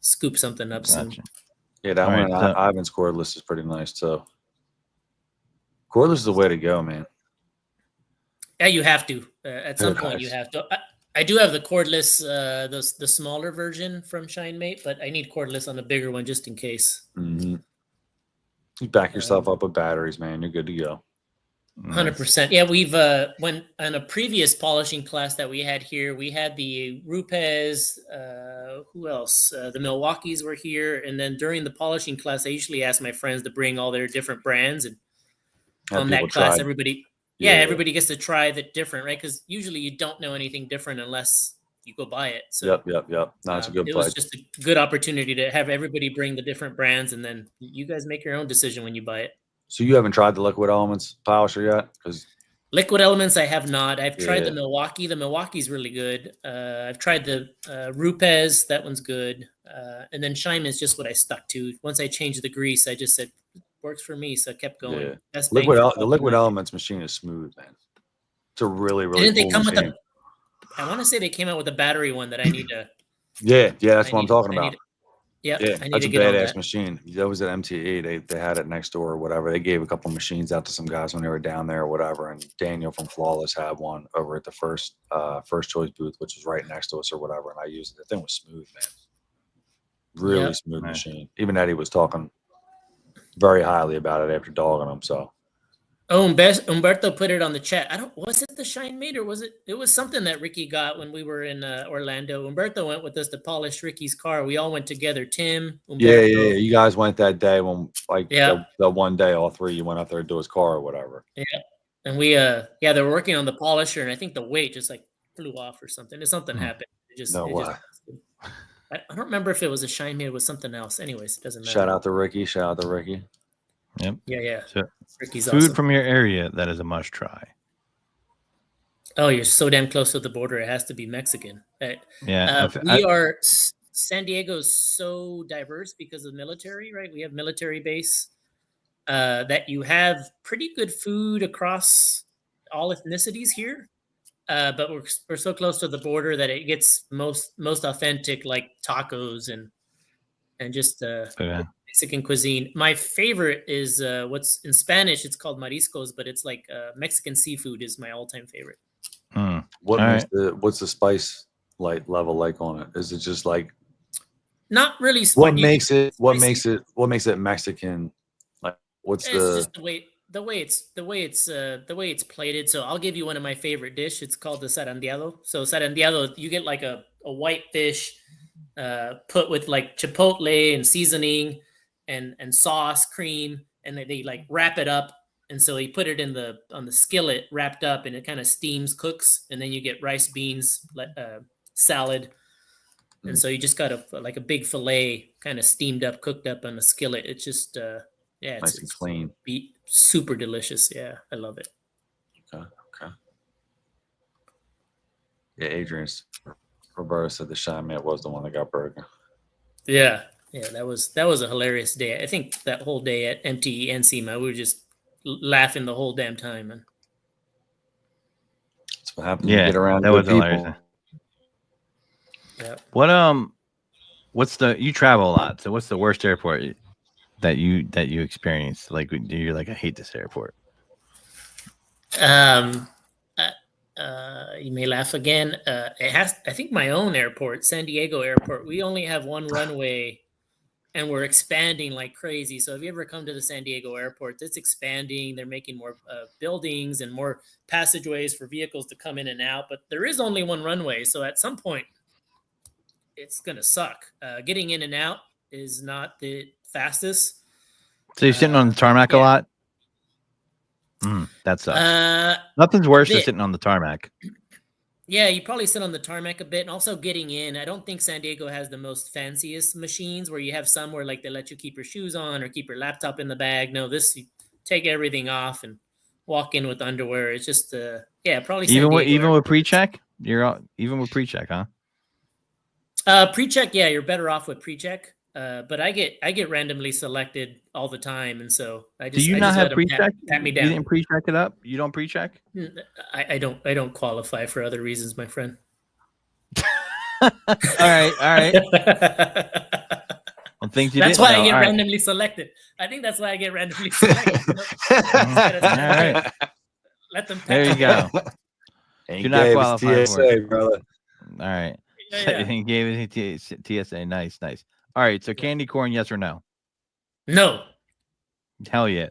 scoop something up soon. Gotcha. Yeah, that All one. right, so- Ivan's cordless is pretty nice too. Cordless is the way to go, man. Yeah, you have to. At some It point, you is. have to. I do have the cordless, the smaller version from Shine Mate, but I need cordless on the bigger one just in case. Mm-hmm. You back yourself up with batteries, man. You're good to go. 100%. Yeah, we've when on a previous polishing class that we had here, we had the Rupes. Who else? The Milwaukees were here, and then during the polishing class, I usually ask my friends to bring all their different brands, and Have on people that class, tried. everybody, Yeah. everybody gets to try the different, right? Because usually you don't know anything different unless you go buy it. So Yep. No, that's a good it play. was just a good opportunity to have everybody bring the different brands, and then you guys make your own decision when you buy it. So you haven't tried the Liquid Elements polisher yet? Because Liquid Elements, I have not. I've tried the Yeah. Milwaukee. The Milwaukee's really good. I've tried the Rupes. That one's good. And then Shine is just what I stuck to. Once I changed the grease, I just said works for me, so I kept going. Yeah. Best bang for the buck Liquid on that. Elements machine is smooth, man. It's a really, really Didn't they cool come with machine. I want to say they came out with a battery one that I need to. Yeah, that's I what I'm need. talking I about. need. Yeah, Yeah, I need that's to a get on badass that. machine. That was at MTE. They had it next door or whatever. They gave a couple machines out to some guys when they were down there or whatever. And Daniel from Flawless had one over at the first choice booth, which was right next to us or whatever. And I used it. The thing was smooth, man. Really Yep. smooth Nice. machine. Even Eddie was talking very highly about it after dogging him. So Oh, Umberto put it on the chat. I don't. Was it the Shine Mate or was it? It was something that Ricky got when we were in Orlando. Umberto went with us to polish Ricky's car. We all went together. Tim, Umberto. yeah. You guys went that day when Yeah. the one day all three you went out there to do his car or whatever. Yeah. And we they were working on the polisher, and I think the weight just like flew off or something. Or something happened. No way. I don't remember if it was a Shine Mate or was something else. Anyways, it doesn't matter. Shout out to Ricky. Yep. Yeah. So, Ricky's food awesome. from your area that is a must try. Oh, you're so damn close to the border. It has to be Mexican. Yeah. San Diego's so diverse because of military, right? We have military base that you have pretty good food across all ethnicities here. But we're so close to the border that it gets most authentic like tacos and just Okay. Mexican cuisine. My favorite is what's in Spanish. It's called mariscos, but it's like Mexican seafood is my all-time favorite. What's the spice level like on it? Is it just like not really spicy? What makes it Mexican? Like what's it's just the way it's plated. So I'll give you one of my favorite dish. It's called the zarandeado. So zarandeado, you get like a white fish put with like chipotle and seasoning and sauce, cream, and they like wrap it up. And so you put it on the skillet wrapped up, and it kind of steams, cooks, and then you get rice, beans, salad. And so you just got a big fillet kind of steamed up, cooked up on the skillet. It's just nice and clean. Super delicious. Yeah, I love it. Okay. Yeah, Roberto said the Shine Mate was the one that got broken. Yeah, that was a hilarious day. I think that whole day at MTE and SEMA, we were just laughing the whole damn time, man. That's what happens when you get around good people. Hilarious. Yeah. What's you travel a lot? So what's the worst airport that you experienced? Like you're like, I hate this airport. You may laugh again. It has, I think, my own airport, San Diego Airport. We only have one runway, and we're expanding like crazy. So if you ever come to the San Diego Airport, it's expanding. They're making more buildings and more passageways for vehicles to come in and out. But there is only one runway, so at some point, it's gonna suck. Getting in and out is not the fastest. So you're sitting on the tarmac a lot. That sucks. Nothing's worse than sitting on the tarmac. Yeah, you probably sit on the tarmac a bit, and also getting in. I don't think San Diego has the most fanciest machines where you have some where like they let you keep your shoes on or keep your laptop in the bag. No, this you take everything off and walk in with underwear. It's just probably even with pre-check. Even with pre-check, huh? Pre-check, yeah, you're better off with pre-check. But I get randomly selected all the time, and so I just do you not have pre-check? Pat me down. You didn't pre-check it up. You don't pre-check. I don't qualify for other reasons, my friend. all right. Well, things you that's why I get all randomly selected. I think that's why I get randomly selected. All right. Let them. There you go. You're not qualified for it, brother. All right. Yeah. He gave it TSA. Nice. All right. So candy corn, yes or no? No. Hell yeah.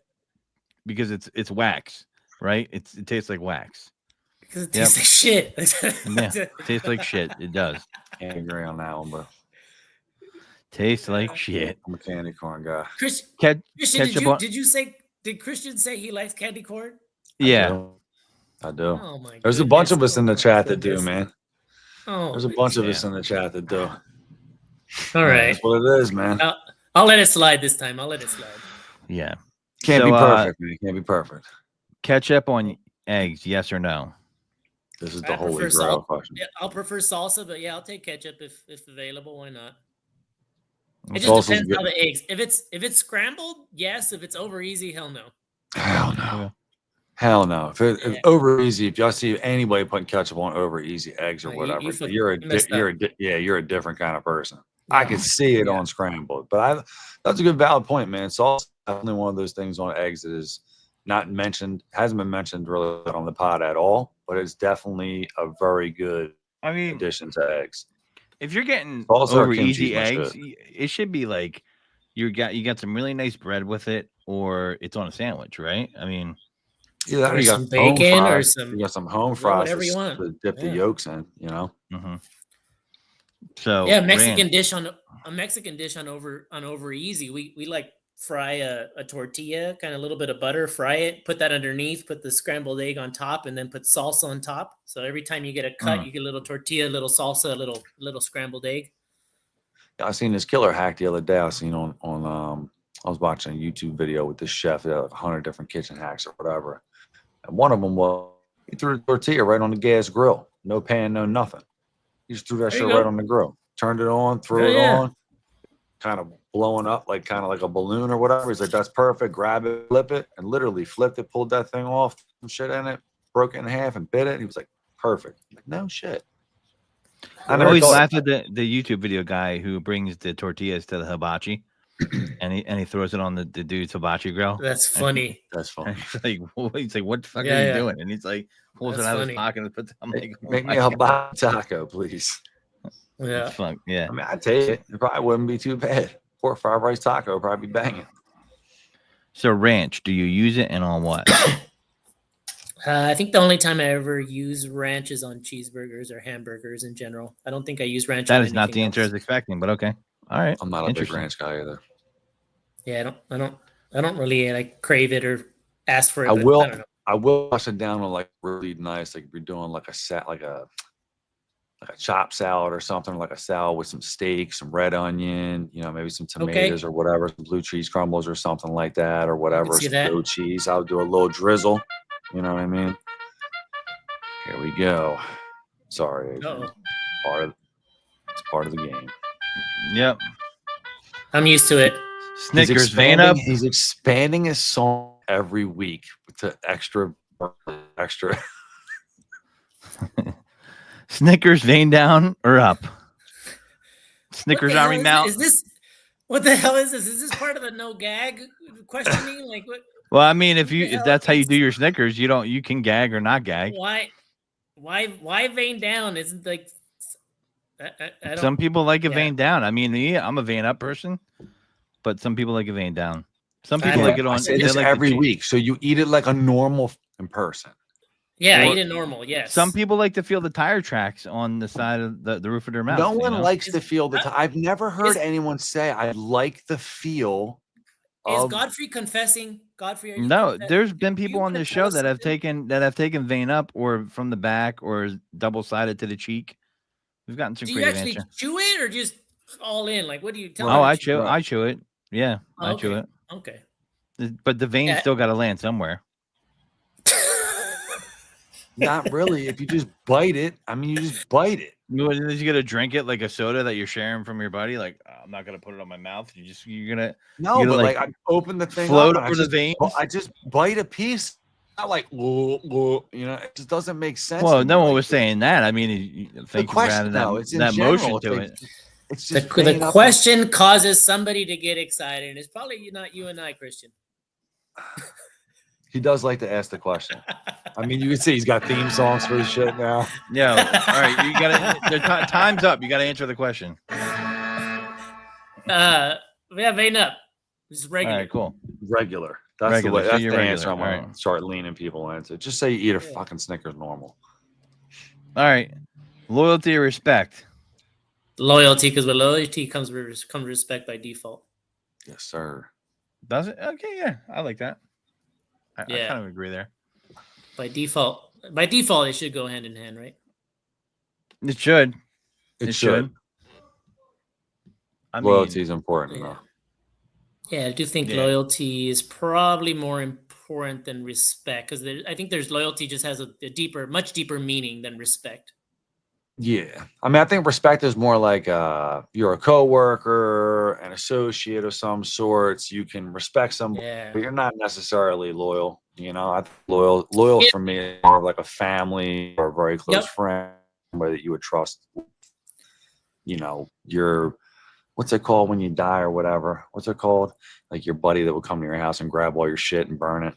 Because it's wax, right? It tastes like wax. Because it tastes like shit. It tastes like shit. It does. Can't agree on that one, bro. Tastes like shit. I'm a candy corn guy. Christian, did Christian say he likes candy corn? Yeah. I do. Oh my There's a bunch of us in the chat that do, man. Oh, there's a bunch of us in the chat that do. All right. That's what it is, man. I'll let it slide this time. I'll let it slide. Yeah. Can't be perfect, man. Can't be perfect. Ketchup on eggs, yes or no? This is the holy grail question. Yeah, I'll prefer salsa, but yeah, I'll take ketchup if available. Why not? It just depends how the eggs. If it's scrambled, yes. If it's over easy, hell no. Hell no. Hell no. If it's over easy, if y'all see anybody putting ketchup on over easy eggs or whatever, you're a different kind of person. Yeah. I can see it on scrambled, but that's a good valid point, man. Salsa is definitely one of those things on eggs that is not mentioned, hasn't been mentioned really on the pod at all, but it's definitely a very good addition to eggs. If you're getting over easy eggs, it should be like you got some really nice bread with it, or it's on a sandwich, right? I mean, yeah, you got some bacon or some. You got some home fries to dip the yolks in, you know. Mm-hmm. So Mexican dish on over easy. We like fry a tortilla, kind of a little bit of butter, fry it, put that underneath, put the scrambled egg on top, and then put salsa on top. So every time you get a cut, you get a little tortilla, a little salsa, a little scrambled egg. Yeah, I seen this killer hack the other day. I seen on I was watching a YouTube video with this chef. He had like 100 different kitchen hacks or whatever. And one of them was he threw the tortilla right on the gas grill. No pan, no nothing. He just threw that shit right on the grill. Turned it on, threw it on, kind of blowing up like a balloon or whatever. He's like, that's perfect. Grab it, flip it, and literally flipped it, pulled that thing off, some shit in it, broke it in half and bit it. He was like, perfect. I'm like, no shit. I always laugh at the YouTube video guy who brings the tortillas to the hibachi. And he throws it on the dude's hibachi grill. That's funny. That's funny. He's like, what the fuck are you doing? And he's like, pulls it out of his pocket and puts it. I'm like, make me a hibachi taco, please. Yeah. Fun. Yeah. I mean, I'd take it. It probably wouldn't be too bad. Pork fried rice taco would probably be banging. So ranch, do you use it and on what? I think the only time I ever use ranch is on cheeseburgers or hamburgers in general. I don't think I use ranch. That is not the answer I was expecting, but okay. All right. I'm not a big ranch guy either. Yeah, I don't really like crave it or ask for it. I will wash it down on like really nice, like if you're doing like a chopped salad or something, like a salad with some steak, some red onion, you know, maybe some tomatoes or whatever, some blue cheese crumbles or something like that, or whatever. Some goat cheese. I'll do a little drizzle. You know what I mean? Here we go. Sorry, it's part of the game. Yep. I'm used to it. Snickers vein up. He's expanding his song every week to extra. Snickers vein down or up? Snickers arming down. Is this what the hell is this? Is this part of the no gag questioning? Like what? Well, I mean, if that's how you do your Snickers, you can gag or not gag. Why why vein down? Isn't like I don't. Some people like a vein down. I mean, I'm a vein up person, but some people like a vein down. Some people like it on. I say this every week, so you eat it like a normal person. Yeah, eat it normal. Yes. Some people like to feel the tire tracks on the side of the roof of their mouth. No one likes to feel the. I've never heard anyone say I like the feel. Is Godfrey confessing? Godfrey, are you no, confessing? There's been people on this show that have taken vein up or from the back or double sided to the cheek. We've gotten some. Do you actually chew it or just all in? Like, what do you tell? Oh, I chew it. Yeah, I chew it. Okay. But the vein still got to land somewhere. Not really. If you just bite it, I mean, you just bite it. You gonna drink it like a soda that you're sharing from your buddy? Like, I'm not gonna put it on my mouth. You're gonna but like I open the thing, float over the veins. I just bite a piece. Not like it just doesn't make sense. Well, no one was saying that. I mean, thank you for adding that motion to it. It's just the question causes somebody to get excited, and it's probably not you and I, Christian. He does like to ask the question. I mean, you can see he's got theme songs for his shit now. Yeah. All right. You gotta. Time's up. You gotta answer the question. Vein up. This is regular. All right. Cool. Regular. That's regular. The way. That's the answer. I'm gonna start leaning people into. Just say you eat a fucking Snickers normal. All right. Loyalty or respect? Loyalty, because with loyalty comes respect by default. Yes, sir. Does it? Okay. Yeah. I like that. I kind of agree there. By default, it should go hand in hand, right? It should. It should. Loyalty is important, though. Yeah, I do think loyalty is probably more important than respect, because I think there's loyalty just has a much deeper meaning than respect. Yeah, I mean, I think respect is more like you're a coworker, an associate of some sorts. You can respect somebody, but you're not necessarily loyal. I think loyal for me is more of like a family or a very close friend, somebody that you would trust. Your what's it called when you die or whatever? What's it called? Like your buddy that would come to your house and grab all your shit and burn it.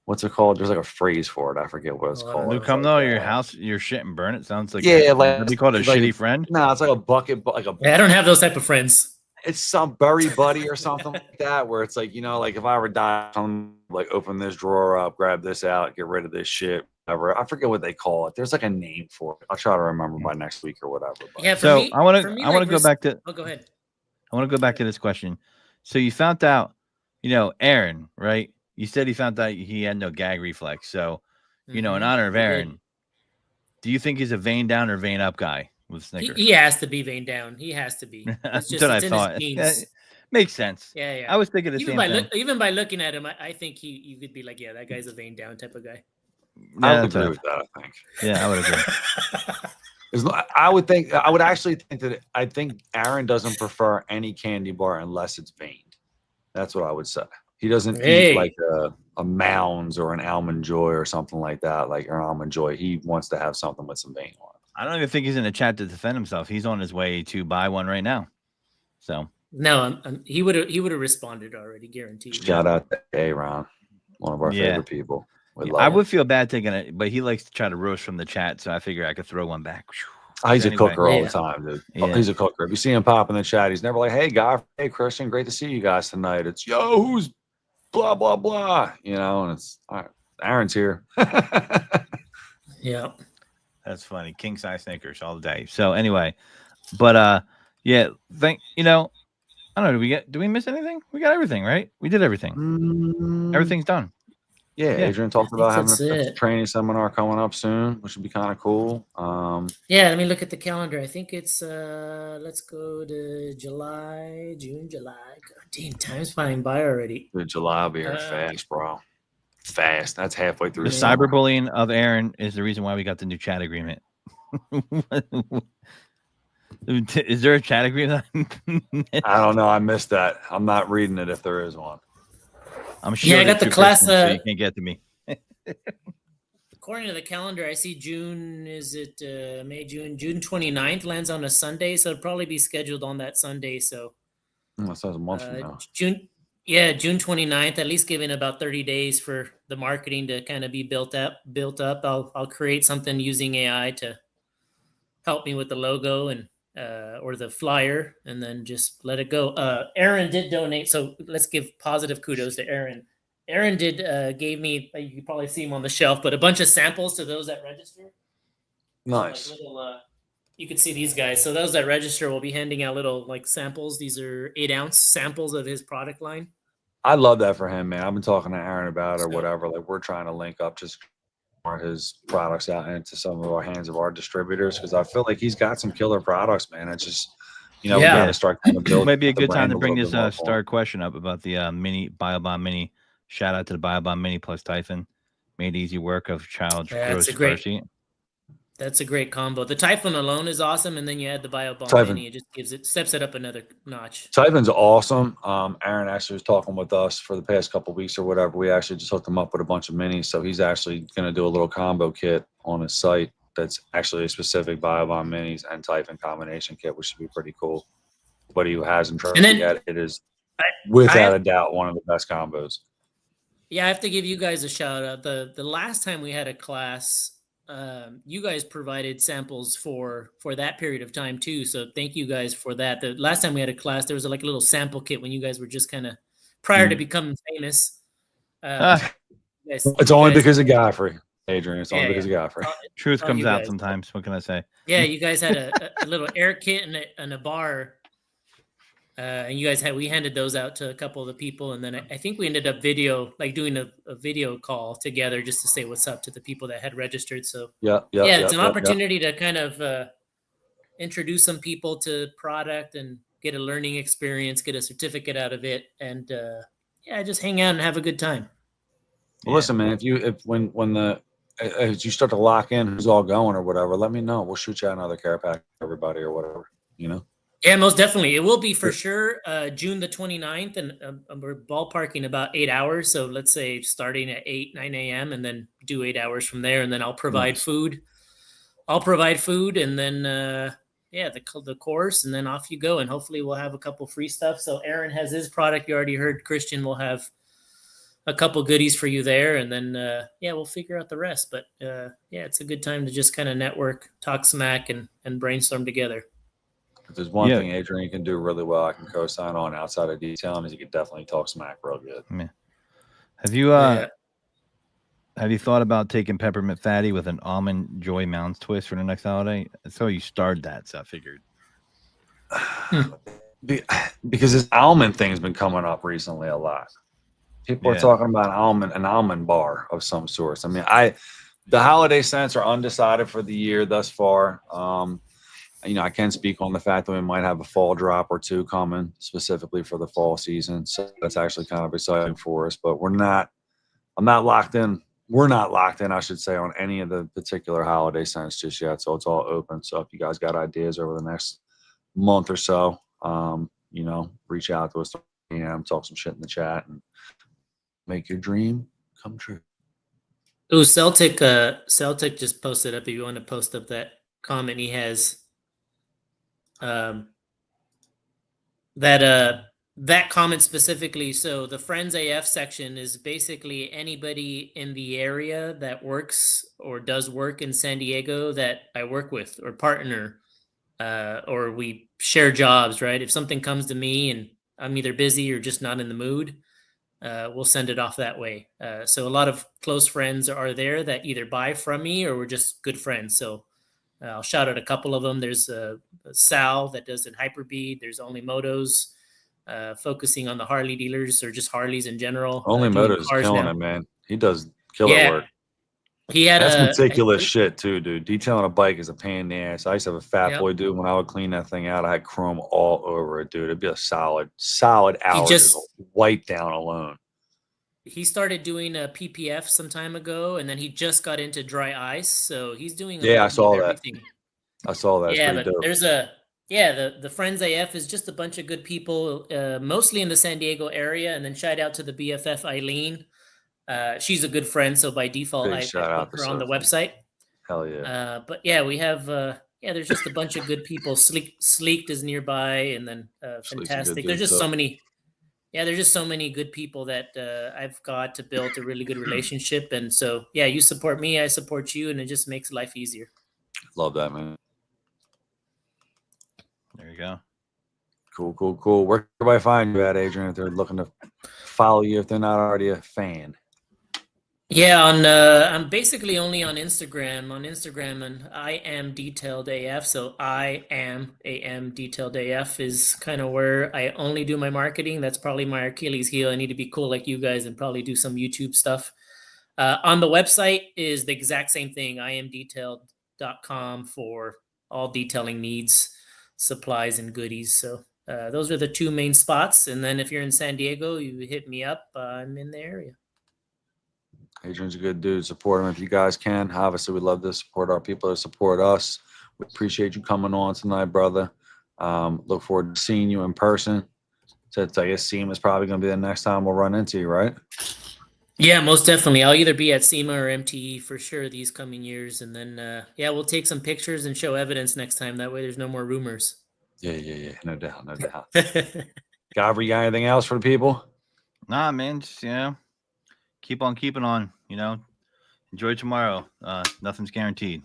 What's it called? There's like a phrase for it. I forget what it's called. Who come to your house, your shit and burn it? Sounds like like be called a shitty friend. No, it's like a bucket. I don't have those type of friends. It's some bury buddy or something like that, where it's like like if I ever die, I'm like open this drawer up, grab this out, get rid of this shit. Whatever. I forget what they call it. There's like a name for it. I'll try to remember by next week or whatever. But. Yeah. So I want to go back to. Oh, go ahead. I want to go back to this question. So you found out, Aaron, right? You said he found out he had no gag reflex. So, in honor of Aaron, do you think he's a vein down or vein up guy with Snickers? He has to be vein down. He has to be. That's just what I thought. Makes sense. Yeah. I was thinking the same thing. Even by looking at him, I think you could be like, yeah, that guy's a vein down type of guy. I would agree with that, I think. Yeah, I would agree. I would actually think that I think Aaron doesn't prefer any candy bar unless it's veined. That's what I would say. He doesn't eat like a Mounds or an Almond Joy or something like that, like an Almond Joy. He wants to have something with some vein on it. I don't even think he's in the chat to defend himself. He's on his way to buy one right now. So no, he would have responded already, guaranteed. Shout out to Aaron, one of our favorite people. I would feel bad taking it, but he likes to try to roast from the chat, so I figure I could throw one back. He's a cooker all the time, dude. Yeah. He's a cooker. If you see him pop in the chat, he's never like, "Hey, guy, hey, Christian, great to see you guys tonight." It's who's blah blah blah, and it's all right. Aaron's here. Yeah, that's funny. King size Snickers all day. So anyway, but I don't know. Do we miss anything? We got everything, right? We did everything. Everything's done. Yeah, Adrian talked about having a training seminar coming up soon, which would be kind of cool. Let me look at the calendar. I think it's let's go to June, July. God, damn, time's flying by already. Dude, July will be here fast, bro. Fast. That's halfway through. The cyberbullying of Aaron is the reason why we got the new chat agreement. Is there a chat agreement? I don't know. I missed that. I'm not reading it if there is one. I'm sure. I got the class. So you can't get to me. According to the calendar, I see June. Is it May, June? June 29th lands on a Sunday, so it'll probably be scheduled on that Sunday. So that sounds a month from now. June. Yeah, June 29th, at least giving about 30 days for the marketing to kind of be built up. I'll create something using AI to help me with the logo and or the flyer, and then just let it go. Aaron did donate, so let's give positive kudos to Aaron. Aaron did gave me, you can probably see him on the shelf, but a bunch of samples to those that register. Nice. Like little, you can see these guys. So those that register will be handing out little like samples. These are 8-ounce samples of his product line. I love that for him, man. I've been talking to Aaron about it or So, whatever. Like we're trying to link up just his products out into some of our hands of our distributors because I feel like he's got some killer products, man. It's just, we got to start kind of building. Might be a good time to bring this star question up about the mini Biobomb mini. Shout out to the Biobomb mini plus Typhon. Made easy work of child gross car seat. That's a great combo. The Typhon alone is awesome, and then you add the Biobomb mini. It just steps it up another notch. Typhon's awesome. Aaron actually was talking with us for the past couple of weeks or whatever. We actually just hooked him up with a bunch of minis, so he's actually going to do a little combo kit on his site that's actually a specific Biobomb minis and Typhon combination kit, which should be pretty cool. Anybody who hasn't tried it yet, it is without a doubt one of the best combos. Yeah, I have to give you guys a shout out. The last time we had a class, you guys provided samples for that period of time too. So thank you guys for that. The last time we had a class, there was like a little sample kit when you guys were just kind of prior to becoming famous. It's only because of Godfrey, Adrian. It's only because of Godfrey. Truth comes out sometimes. What can I say? Yeah, you guys had a little air kit and a bar. And you guys we handed those out to a couple of the people, and then I think we ended up doing a video call together just to say what's up to the people that had registered. So it's an opportunity to kind of introduce some people to product and get a learning experience, get a certificate out of it, and just hang out and have a good time. Well, listen, man, as you start to lock in who's all going or whatever, let me know. We'll shoot you out another care pack for everybody or whatever, Yeah, most definitely. It will be for sure June the 29th, and we're ballparking about 8 hours. So let's say starting at 9 a.m. and then do 8 hours from there. And then I'll provide food. And then, the course, and then off you go. And hopefully we'll have a couple free stuff. So Aaron has his product. You already heard Christian will have a couple goodies for you there. And then, we'll figure out the rest. But it's a good time to just kind of network, talk smack, and brainstorm together. If there's one thing Adrian can do really well, I can co-sign on outside of detailing, is he can definitely talk smack real good. Yeah. Have you thought about taking Peppermint Fatty with an Almond Joy Mounds twist for the next holiday? So you started that, so I figured. Because this almond thing's been coming up recently a lot. People are talking about an almond bar of some sort. I mean, the holiday scents are undecided for the year thus far. I can speak on the fact that we might have a fall drop or two coming specifically for the fall season. So that's actually kind of exciting for us, but I'm not locked in. We're not locked in, I should say, on any of the particular holiday scents just yet. So it's all open. So if you guys got ideas over the next month or so, reach out to us, talk some shit in the chat, and make your dream come true. Oh, Celtic just posted up. If you want to post up that comment he has. That comment specifically. So the Friends AF section is basically anybody in the area that works or does work in San Diego that I work with or partner, or we share jobs, right? If something comes to me and I'm either busy or just not in the mood, we'll send it off that way. So a lot of close friends are there that either buy from me or we're just good friends. So I'll shout out a couple of them. There's Sal that does in Hyperbead. There's Only Motos, focusing on the Harley dealers or just Harleys in general. Only Motos is killing it, man. He does killer work. That's meticulous shit too, dude. Detailing a bike is a pain in the ass. I used to have a fat boy dude. When I would clean that thing out, I had chrome all over it, dude. It'd be a solid hour just wipe down alone. He started doing a PPF some time ago, and then he just got into dry ice. So he's doing I saw that. I saw that. Yeah, but dope. There's the Friends AF is just a bunch of good people, mostly in the San Diego area. And then shout out to the BFF Eileen. She's a good friend, so by default, I put her on the website. Hell yeah. But yeah, we have there's just a bunch of good people. Sleeked is nearby, and then Fantastic. There's just so many Yeah, there's just so many good people that I've got to build a really good relationship. And so, yeah, you support me, I support you, and it just makes life easier. Love that, man. There you go. Cool. Where can everybody find you at, Adrian, if they're looking to follow you, if they're not already a fan? Yeah, I'm basically only on Instagram. On Instagram, and I am detailed AF. So I am detailed AF is kind of where I only do my marketing. That's probably my Achilles heel. I need to be cool like you guys and probably do some YouTube stuff. On the website is the exact same thing. IamDetailed.com for all detailing needs, supplies, and goodies. So those are the two main spots. And then if you're in San Diego, you hit me up. I'm in the area. Adrian's a good dude. Support him if you guys can. Obviously, we love to support our people that support us. We appreciate you coming on tonight, brother. Look forward to seeing you in person. So I guess SEMA is probably going to be the next time we'll run into you, right? Yeah, most definitely. I'll either be at SEMA or MTE for sure these coming years. And then, yeah, we'll take some pictures and show evidence next time. That way there's no more rumors. Yeah. No doubt. Gabri, you got anything else for the people? Nah, man, just, keep on keeping on, enjoy tomorrow. Nothing's guaranteed.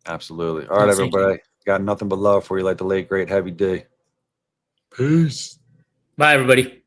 Absolutely. All right, everybody. Got nothing but love for you, like the late, great Heavy D. Peace. Bye, everybody.